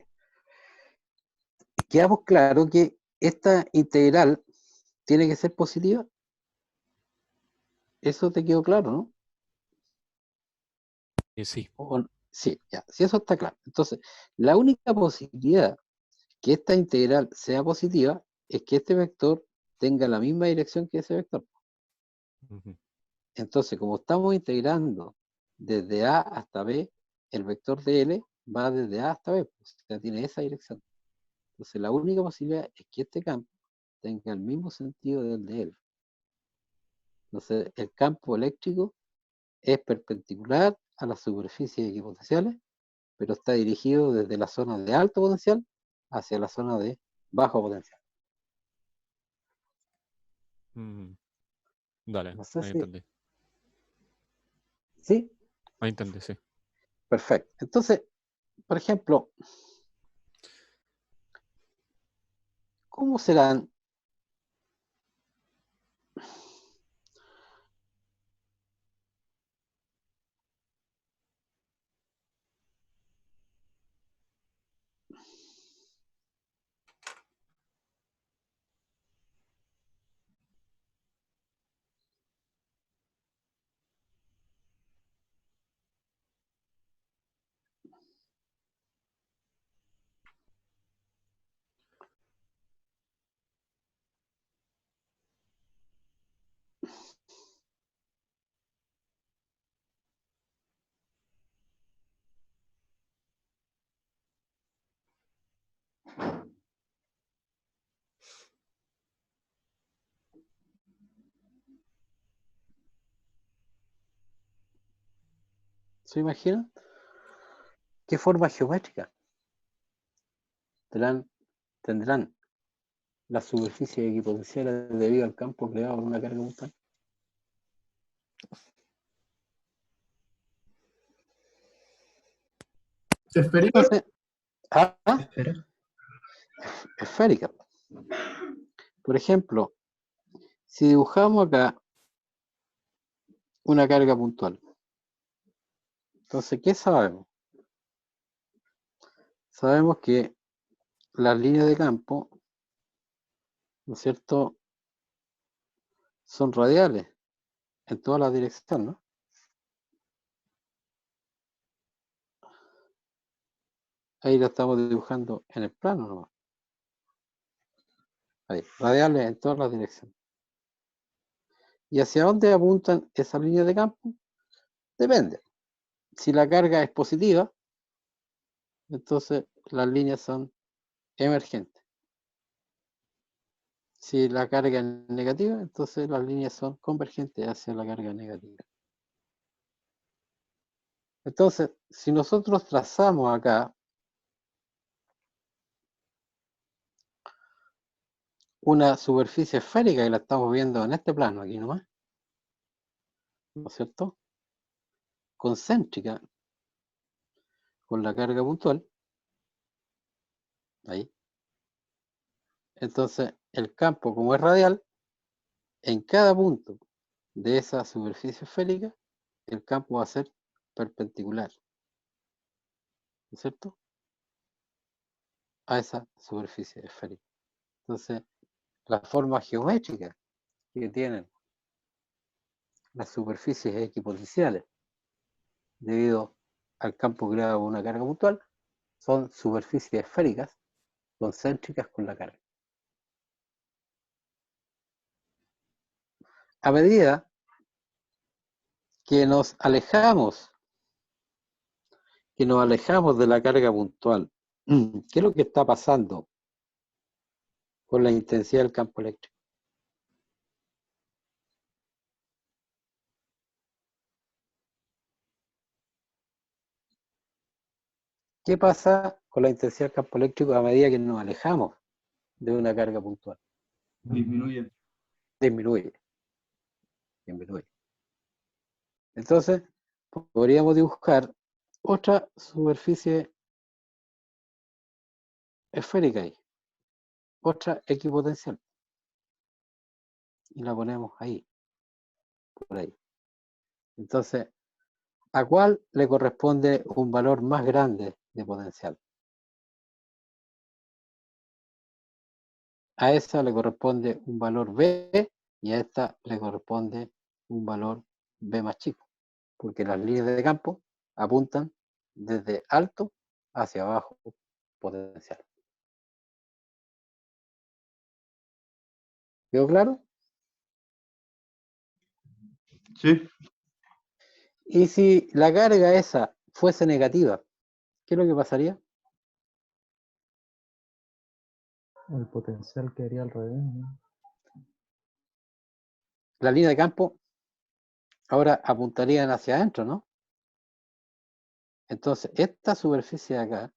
A: Quedamos claro que esta integral tiene que ser positiva. Eso te quedó claro, ¿no?
D: Sí.
A: Sí, ya, si eso está claro. Entonces, la única posibilidad que esta integral sea positiva es que este vector tenga la misma dirección que ese vector.
D: Ujú.
A: Entonces, como estamos integrando desde A hasta B, el vector de L va desde A hasta B, o sea, tiene esa dirección. Entonces, la única posibilidad es que este campo tenga el mismo sentido del de L. Entonces, el campo eléctrico es perpendicular a las superficies equipotenciales, pero está dirigido desde la zona de alto potencial hacia la zona de bajo potencial.
D: Dale,
A: No sé
D: ahí
A: si...
D: entendí.
A: ¿Sí?
D: Ahí entendí, sí.
A: Perfecto. Entonces, por ejemplo, ¿cómo serán se imaginan? ¿Qué forma geométrica tendrán las superficies equipotenciales debido al campo creado por una carga mutual?
G: Esférica.
A: Entonces, esférica. Por ejemplo, si dibujamos acá una carga puntual, entonces, ¿qué sabemos? Sabemos que las líneas de campo, ¿no es cierto?, son radiales en todas las direcciones, ¿no? Ahí lo estamos dibujando en el plano, ¿no? Ahí, radiales en todas las direcciones. ¿Y hacia dónde apuntan esas líneas de campo? Depende. Si la carga es positiva, entonces las líneas son emergentes. Si la carga es negativa, entonces las líneas son convergentes hacia la carga negativa. Entonces, si nosotros trazamos acá una superficie esférica, que la estamos viendo en este plano aquí nomás, ¿no es cierto?, concéntrica con la carga puntual, ahí. Entonces, el campo, como es radial, en cada punto de esa superficie esférica, el campo va a ser perpendicular, ¿no es cierto?, a esa superficie esférica. Entonces, la forma geométrica que tienen las superficies equipotenciales debido al campo creado por una carga puntual son superficies esféricas concéntricas con la carga. A medida que nos alejamos de la carga puntual, ¿qué es lo que está pasando con la intensidad del campo eléctrico? ¿Qué pasa con la intensidad del campo eléctrico a medida que nos alejamos de una carga puntual?
C: Disminuye.
A: Disminuye. Entonces, podríamos dibujar otra superficie esférica ahí, otra equipotencial, y la ponemos ahí, por ahí. Entonces, ¿a cuál le corresponde un valor más grande de potencial? A esa le corresponde un valor B y a esta le corresponde un valor B más chico, porque las líneas de campo apuntan desde alto hacia abajo potencial. ¿Quedó claro?
C: Sí.
A: Y si la carga esa fuese negativa, ¿qué es lo que pasaría?
B: El potencial quedaría al revés, ¿no?
A: La línea de campo ahora apuntarían hacia adentro, ¿no? Entonces, esta superficie de acá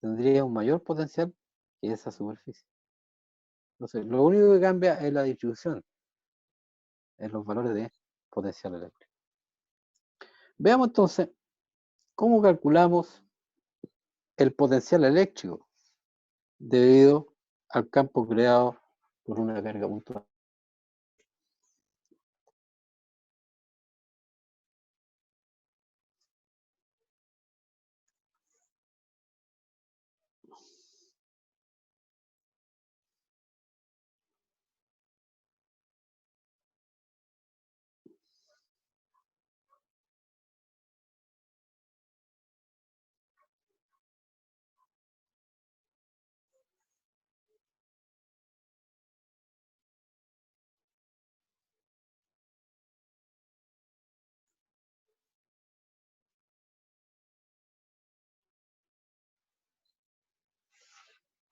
A: tendría un mayor potencial que esa superficie. Entonces, lo único que cambia es la distribución en los valores de potencial eléctrico. Veamos entonces cómo calculamos el potencial eléctrico debido al campo creado por una carga puntual.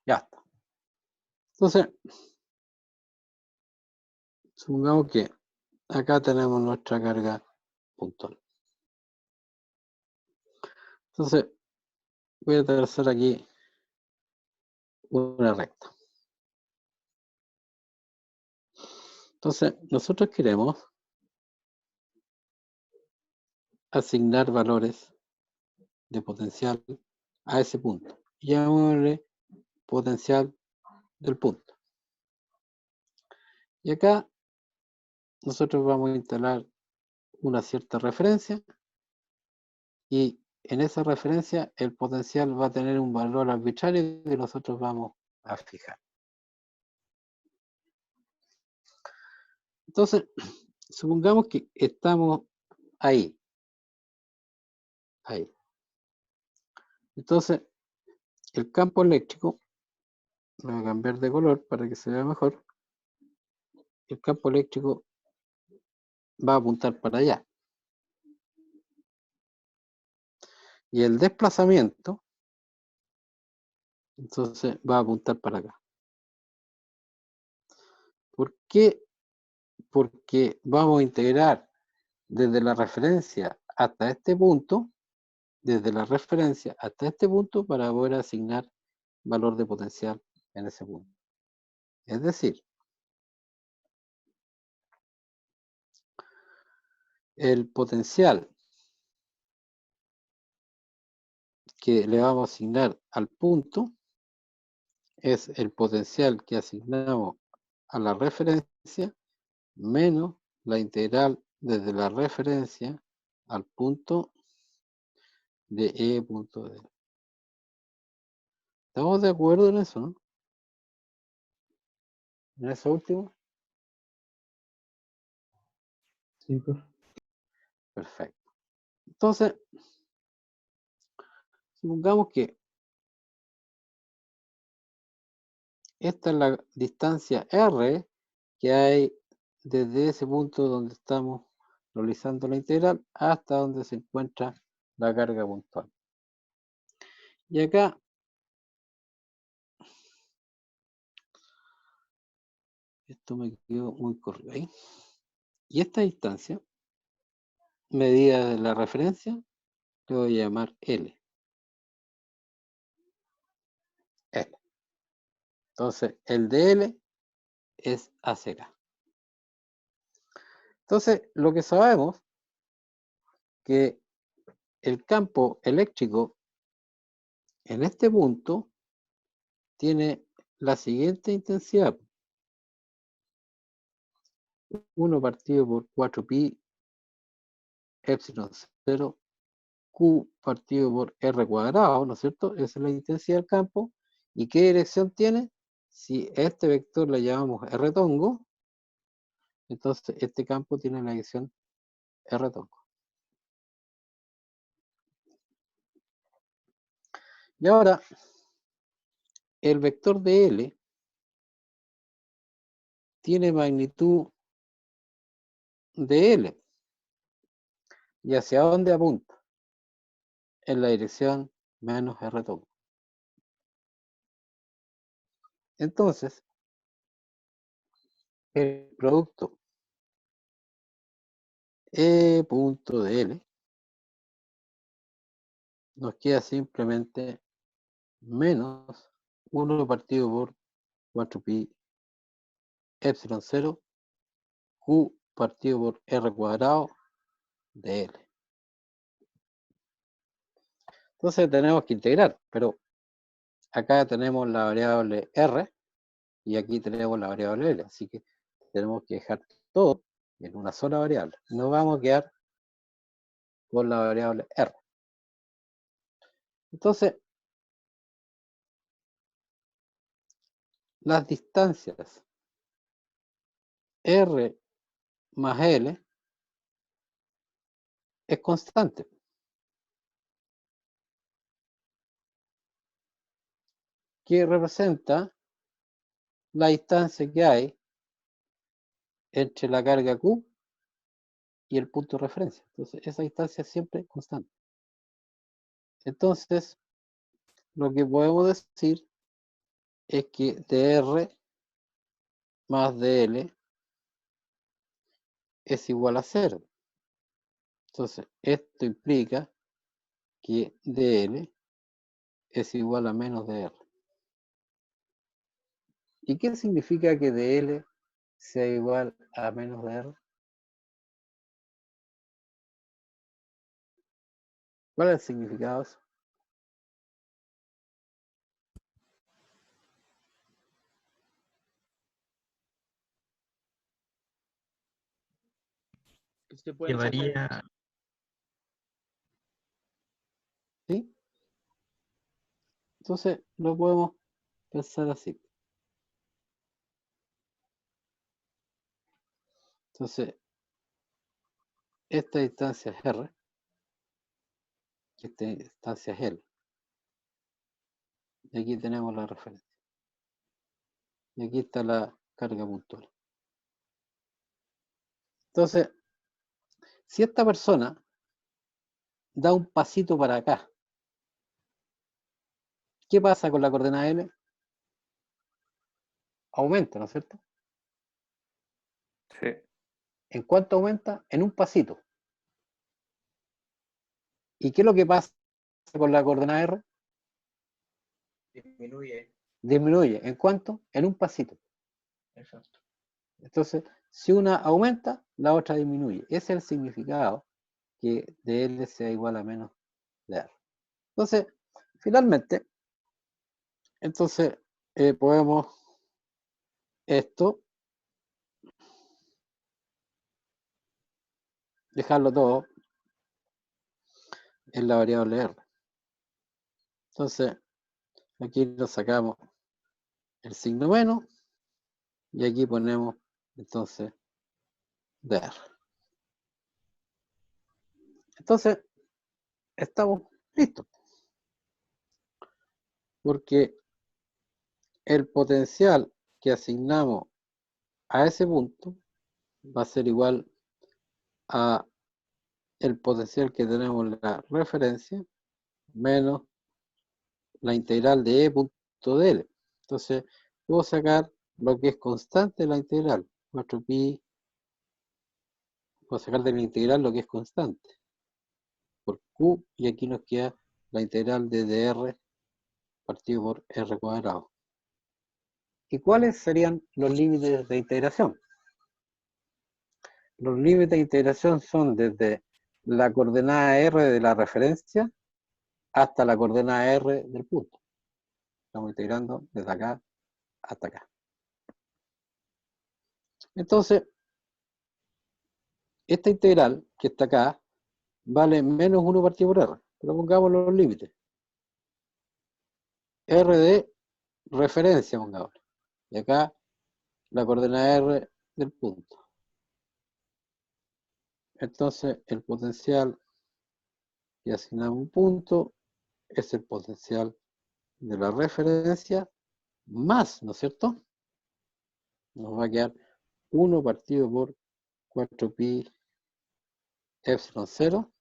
A: Ya está. Entonces, supongamos que acá tenemos nuestra carga puntual. Entonces, voy a trazar aquí una recta. Entonces, nosotros queremos asignar valores de potencial a ese punto. Llamémosle potencial del punto. Y acá nosotros vamos a instalar una cierta referencia y en esa referencia el potencial va a tener un valor arbitrario que nosotros vamos a fijar. Entonces, supongamos que estamos ahí. Entonces, el campo eléctrico, lo voy a cambiar de color para que se vea mejor. El campo eléctrico va a apuntar para allá. Y el desplazamiento, entonces, va a apuntar para acá. ¿Por qué? Porque vamos a integrar desde la referencia hasta este punto, para poder asignar valor de potencial en ese punto. Es decir, el potencial que le vamos a asignar al punto es el potencial que asignamos a la referencia menos la integral desde la referencia al punto de E punto D. ¿Estamos de acuerdo en eso, no? En eso último.
B: Sí, profe.
A: Perfecto. Entonces, supongamos que esta es la distancia R que hay desde ese punto donde estamos realizando la integral hasta donde se encuentra la carga puntual. Y acá esto me quedó muy corrido ahí. Y esta distancia, medida de la referencia, le voy a llamar L. L. Entonces, el de L es ACK. Entonces, lo que sabemos que el campo eléctrico en este punto tiene la siguiente intensidad. 1 partido por 4pi epsilon 0 Q partido por R cuadrado, ¿no es cierto? Esa es la intensidad del campo. ¿Y qué dirección tiene? Si a este vector le llamamos R tongo, entonces este campo tiene la dirección R tongo. Y ahora, el vector de L tiene magnitud de L. ¿Y hacia dónde apunta? En la dirección menos R tongo. Entonces, el producto E punto de L nos queda simplemente menos 1 partido por 4pi epsilon 0 Q partido por R cuadrado de L. Entonces tenemos que integrar, pero acá tenemos la variable R y aquí tenemos la variable L, así que tenemos que dejar todo en una sola variable. No vamos a quedar con la variable R. Entonces, las distancias R más L es constante. Que representa la distancia que hay entre la carga Q y el punto de referencia. Entonces, esa distancia es siempre constante. Entonces, lo que podemos decir es que dr más dl es igual a 0. Entonces, esto implica que dl es igual a menos dr. ¿Y qué significa que dl sea igual a menos dr? ¿Cuál es el significado de eso?
I: Que varía.
A: ¿Sí? Entonces, lo podemos pensar así. Entonces, esta distancia es R, esta distancia es L. Y aquí tenemos la referencia. Y aquí está la carga puntual. Entonces, si esta persona da un pasito para acá, ¿qué pasa con la coordenada L? Aumenta, ¿no es cierto?
H: Sí.
A: ¿En cuánto aumenta? En un pasito. ¿Y qué es lo que pasa con la coordenada R?
E: Disminuye.
A: Disminuye. ¿En cuánto? En un pasito.
E: Exacto.
A: Entonces, si una aumenta, la otra disminuye. Ese es el significado que de L sea igual a menos de R. Entonces, finalmente, podemos esto dejarlo todo en la variable R. Entonces, aquí nos sacamos el signo menos y aquí ponemos entonces dr. Entonces, estamos listos. Porque el potencial que asignamos a ese punto va a ser igual a el potencial que tenemos en la referencia menos la integral de E punto dl. Entonces, puedo sacar lo que es constante de la integral, 4pi, puedo sacar de la integral lo que es constante, por Q, y aquí nos queda la integral de dr partido por R cuadrado. ¿Y cuáles serían los límites de integración? Los límites de integración son desde la coordenada R de la referencia hasta la coordenada R del punto. Estamos integrando desde acá hasta acá. Entonces, esta integral que está acá vale menos 1 partido por R. Pero pongamos los límites. R de referencia, pongamos. Y acá la coordenada R del punto. Entonces, el potencial que asignamos un punto es el potencial de la referencia más, ¿no es cierto? Nos va a quedar 1 partido por 4pi epsilon 0.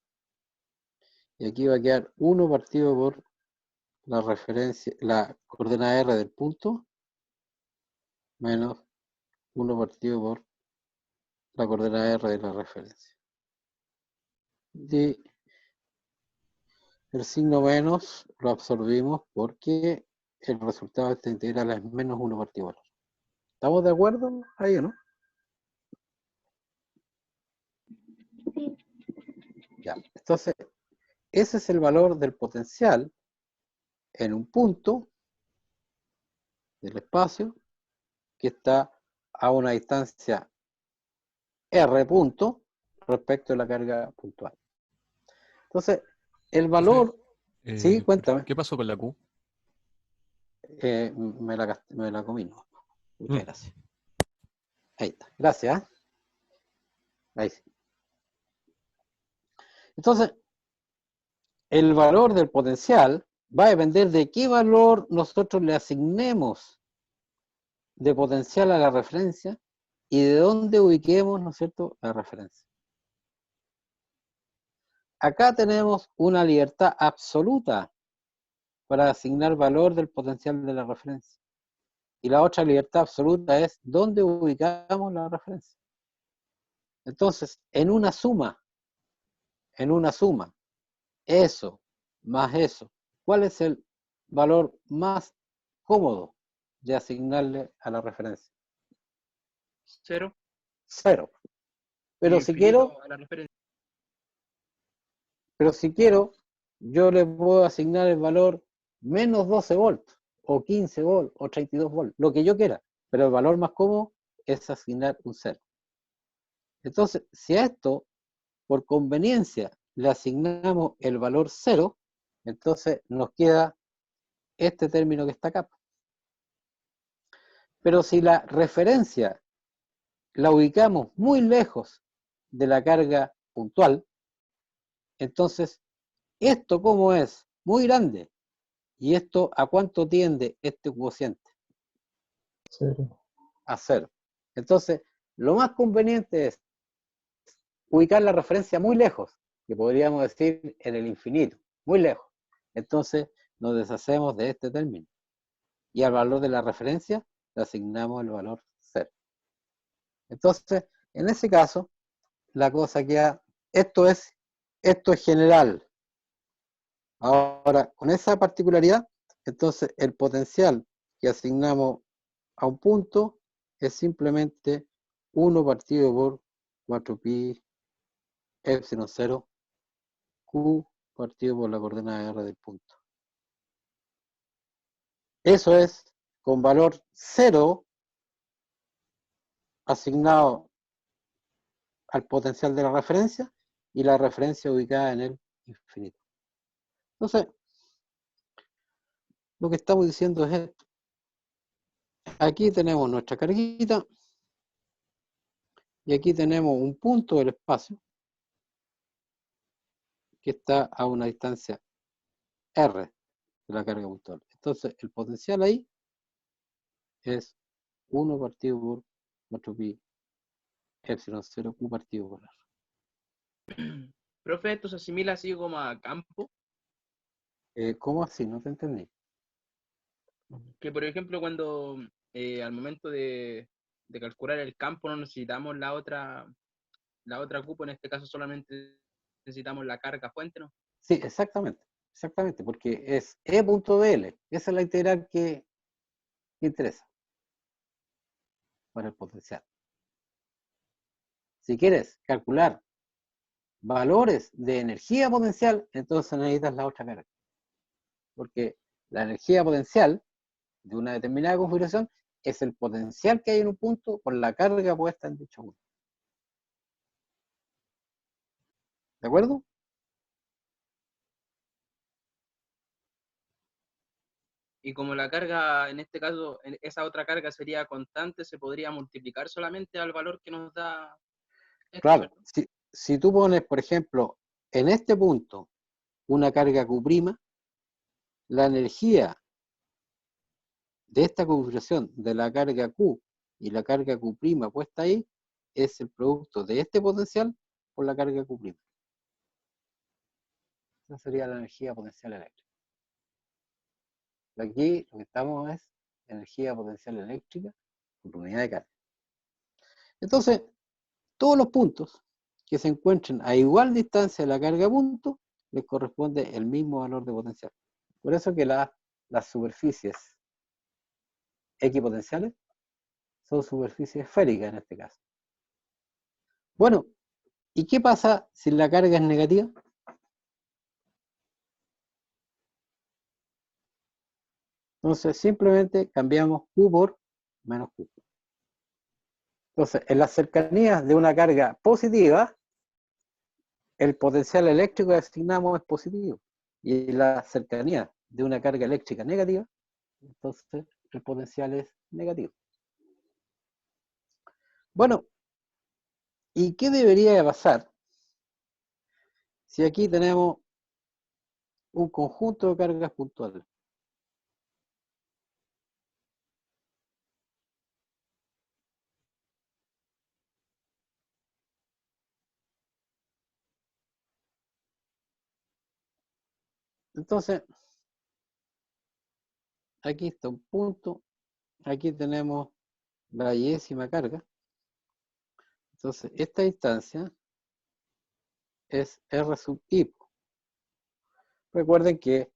A: Y aquí va a quedar 1 partido por la referencia, la coordenada R del punto, menos 1 partido por la coordenada R de la referencia. Y el signo menos lo absorbimos porque el resultado de esta integral es menos 1 partido por R. ¿Estamos de acuerdo ahí o no? Ya, entonces, ese es el valor del potencial en un punto del espacio que está a una distancia R punto respecto a la carga puntual. Entonces, el valor... sí, cuéntame.
D: ¿Qué pasó con la Q?
A: Me la comí, no. Muchas gracias. Ahí está. Gracias. Ahí sí. Entonces, el valor del potencial va a depender de qué valor nosotros le asignemos de potencial a la referencia y de dónde ubiquemos, ¿no es cierto?, la referencia. Acá tenemos una libertad absoluta para asignar valor del potencial de la referencia. Y la otra libertad absoluta es dónde ubicamos la referencia. Entonces, en una suma, eso más eso, ¿cuál es el valor más cómodo de asignarle a la referencia?
E: 0.
A: 0. Pero si quiero,
E: A la referencia.
A: yo le puedo asignar el valor menos 12 volts, o 15 volts, o 32 volts, lo que yo quiera. Pero el valor más cómodo es asignar un 0. Entonces, si a esto, por conveniencia, le asignamos el valor 0, entonces nos queda este término que está acá. Pero si la referencia la ubicamos muy lejos de la carga puntual, entonces esto como es muy grande, y esto ¿a cuánto tiende este cociente?
B: 0.
A: A 0. Entonces, lo más conveniente es ubicar la referencia muy lejos, que podríamos decir en el infinito, muy lejos. Entonces, nos deshacemos de este término. Y al valor de la referencia le asignamos el valor 0. Entonces, en ese caso, la cosa queda, esto es general. Ahora, con esa particularidad, entonces el potencial que asignamos a un punto es simplemente 1 partido por 4pi epsilon 0 q partido por la coordenada R del punto. Eso es con valor 0 asignado al potencial de la referencia y la referencia ubicada en el infinito. Entonces, lo que estamos diciendo es esto. Aquí tenemos nuestra carguita y aquí tenemos un punto del espacio que está a una distancia r de la carga puntual. Entonces, el potencial ahí es 1 partido por 4pi epsilon 0 q partido por r.
E: Profe, esto se asimila así como a campo,
A: ¿Cómo así? No te entendí.
E: que por ejemplo cuando al momento de calcular el campo no necesitamos la otra cupo, en este caso solamente necesitamos la carga fuente, ¿no?
A: Sí, exactamente. Exactamente, porque es e.dl. Esa es la integral que interesa para el potencial. Si quieres calcular valores de energía potencial, entonces necesitas la otra carga. Porque la energía potencial de una determinada configuración es el potencial que hay en un punto por la carga puesta en dicho punto. ¿De acuerdo?
E: Y como la carga, en este caso, esa otra carga sería constante, se podría multiplicar solamente al valor que nos da esto,
A: Claro,
E: ¿cierto?
A: si tú pones, por ejemplo, en este punto una carga Q', la energía de esta configuración de la carga Q y la carga Q' puesta ahí es el producto de este potencial por la carga Q'. Esa sería la energía potencial eléctrica. Aquí lo que estamos es energía potencial eléctrica por unidad de carga. Entonces, todos los puntos que se encuentren a igual distancia de la carga punto, les corresponde el mismo valor de potencial. Por eso que las superficies equipotenciales son superficies esféricas en este caso. Bueno, ¿y qué pasa si la carga es negativa? Entonces simplemente cambiamos Q por menos Q. Entonces, en las cercanías de una carga positiva, el potencial eléctrico que asignamos es positivo. Y en la cercanía de una carga eléctrica negativa, entonces el potencial es negativo. Bueno, ¿y qué debería de pasar si aquí tenemos un conjunto de cargas puntuales? Entonces, aquí está un punto, aquí tenemos la yésima carga. Entonces, esta distancia es R sub I. Recuerden que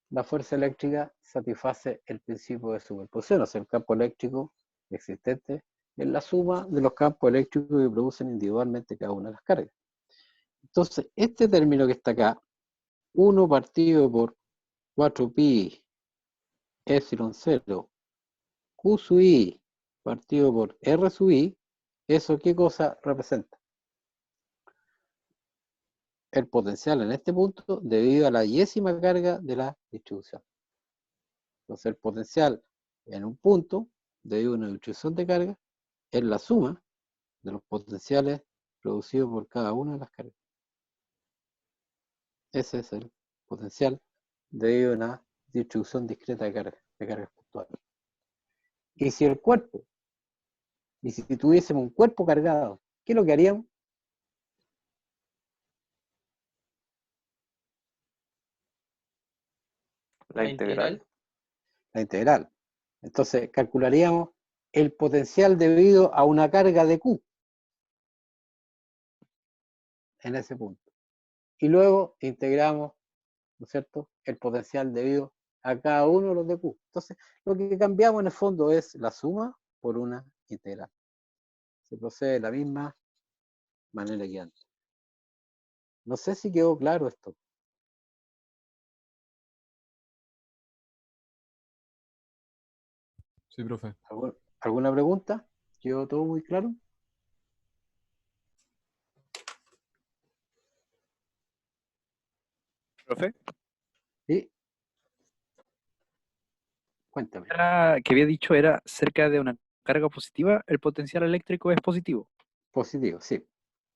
A: la fuerza eléctrica satisface el principio de superposición, o sea, el campo eléctrico existente es la suma de los campos eléctricos que producen individualmente cada una de las cargas. Entonces, este término que está acá, 1 partido por 4pi epsilon 0 Q sub i partido por R sub i, ¿eso qué cosa representa? El potencial en este punto debido a la yésima carga de la distribución. Entonces el potencial en un punto debido a una distribución de carga es la suma de los potenciales producidos por cada una de las cargas. Ese es el potencial debido a una distribución discreta de cargas puntuales. Y si el cuerpo, y si tuviésemos un cuerpo cargado, ¿qué es lo que haríamos?
H: La integral.
A: La integral. Entonces calcularíamos el potencial debido a una carga de Q en ese punto. Y luego integramos, ¿no es cierto?, el potencial debido a cada uno de los de Q. Entonces, lo que cambiamos en el fondo es la suma por una integral. Se procede de la misma manera que antes. No sé si quedó claro esto.
D: Sí, profe.
A: ¿Alguna pregunta? ¿Quedó todo muy claro?
J: Profe,
A: ¿Sí? Cuéntame.
J: que había dicho era cerca de una carga positiva, el potencial eléctrico es positivo.
A: Positivo, sí.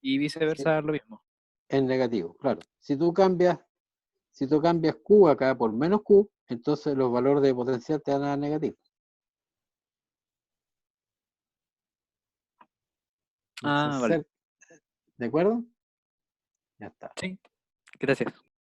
J: Y
A: Sí,
J: viceversa lo mismo.
A: es negativo, claro. Si tú cambias Q acá por menos Q, entonces los valores de potencial te van a dar negativos.
J: Ah,
A: Entonces,
J: vale.
A: ¿de acuerdo? Ya está.
J: Sí, gracias.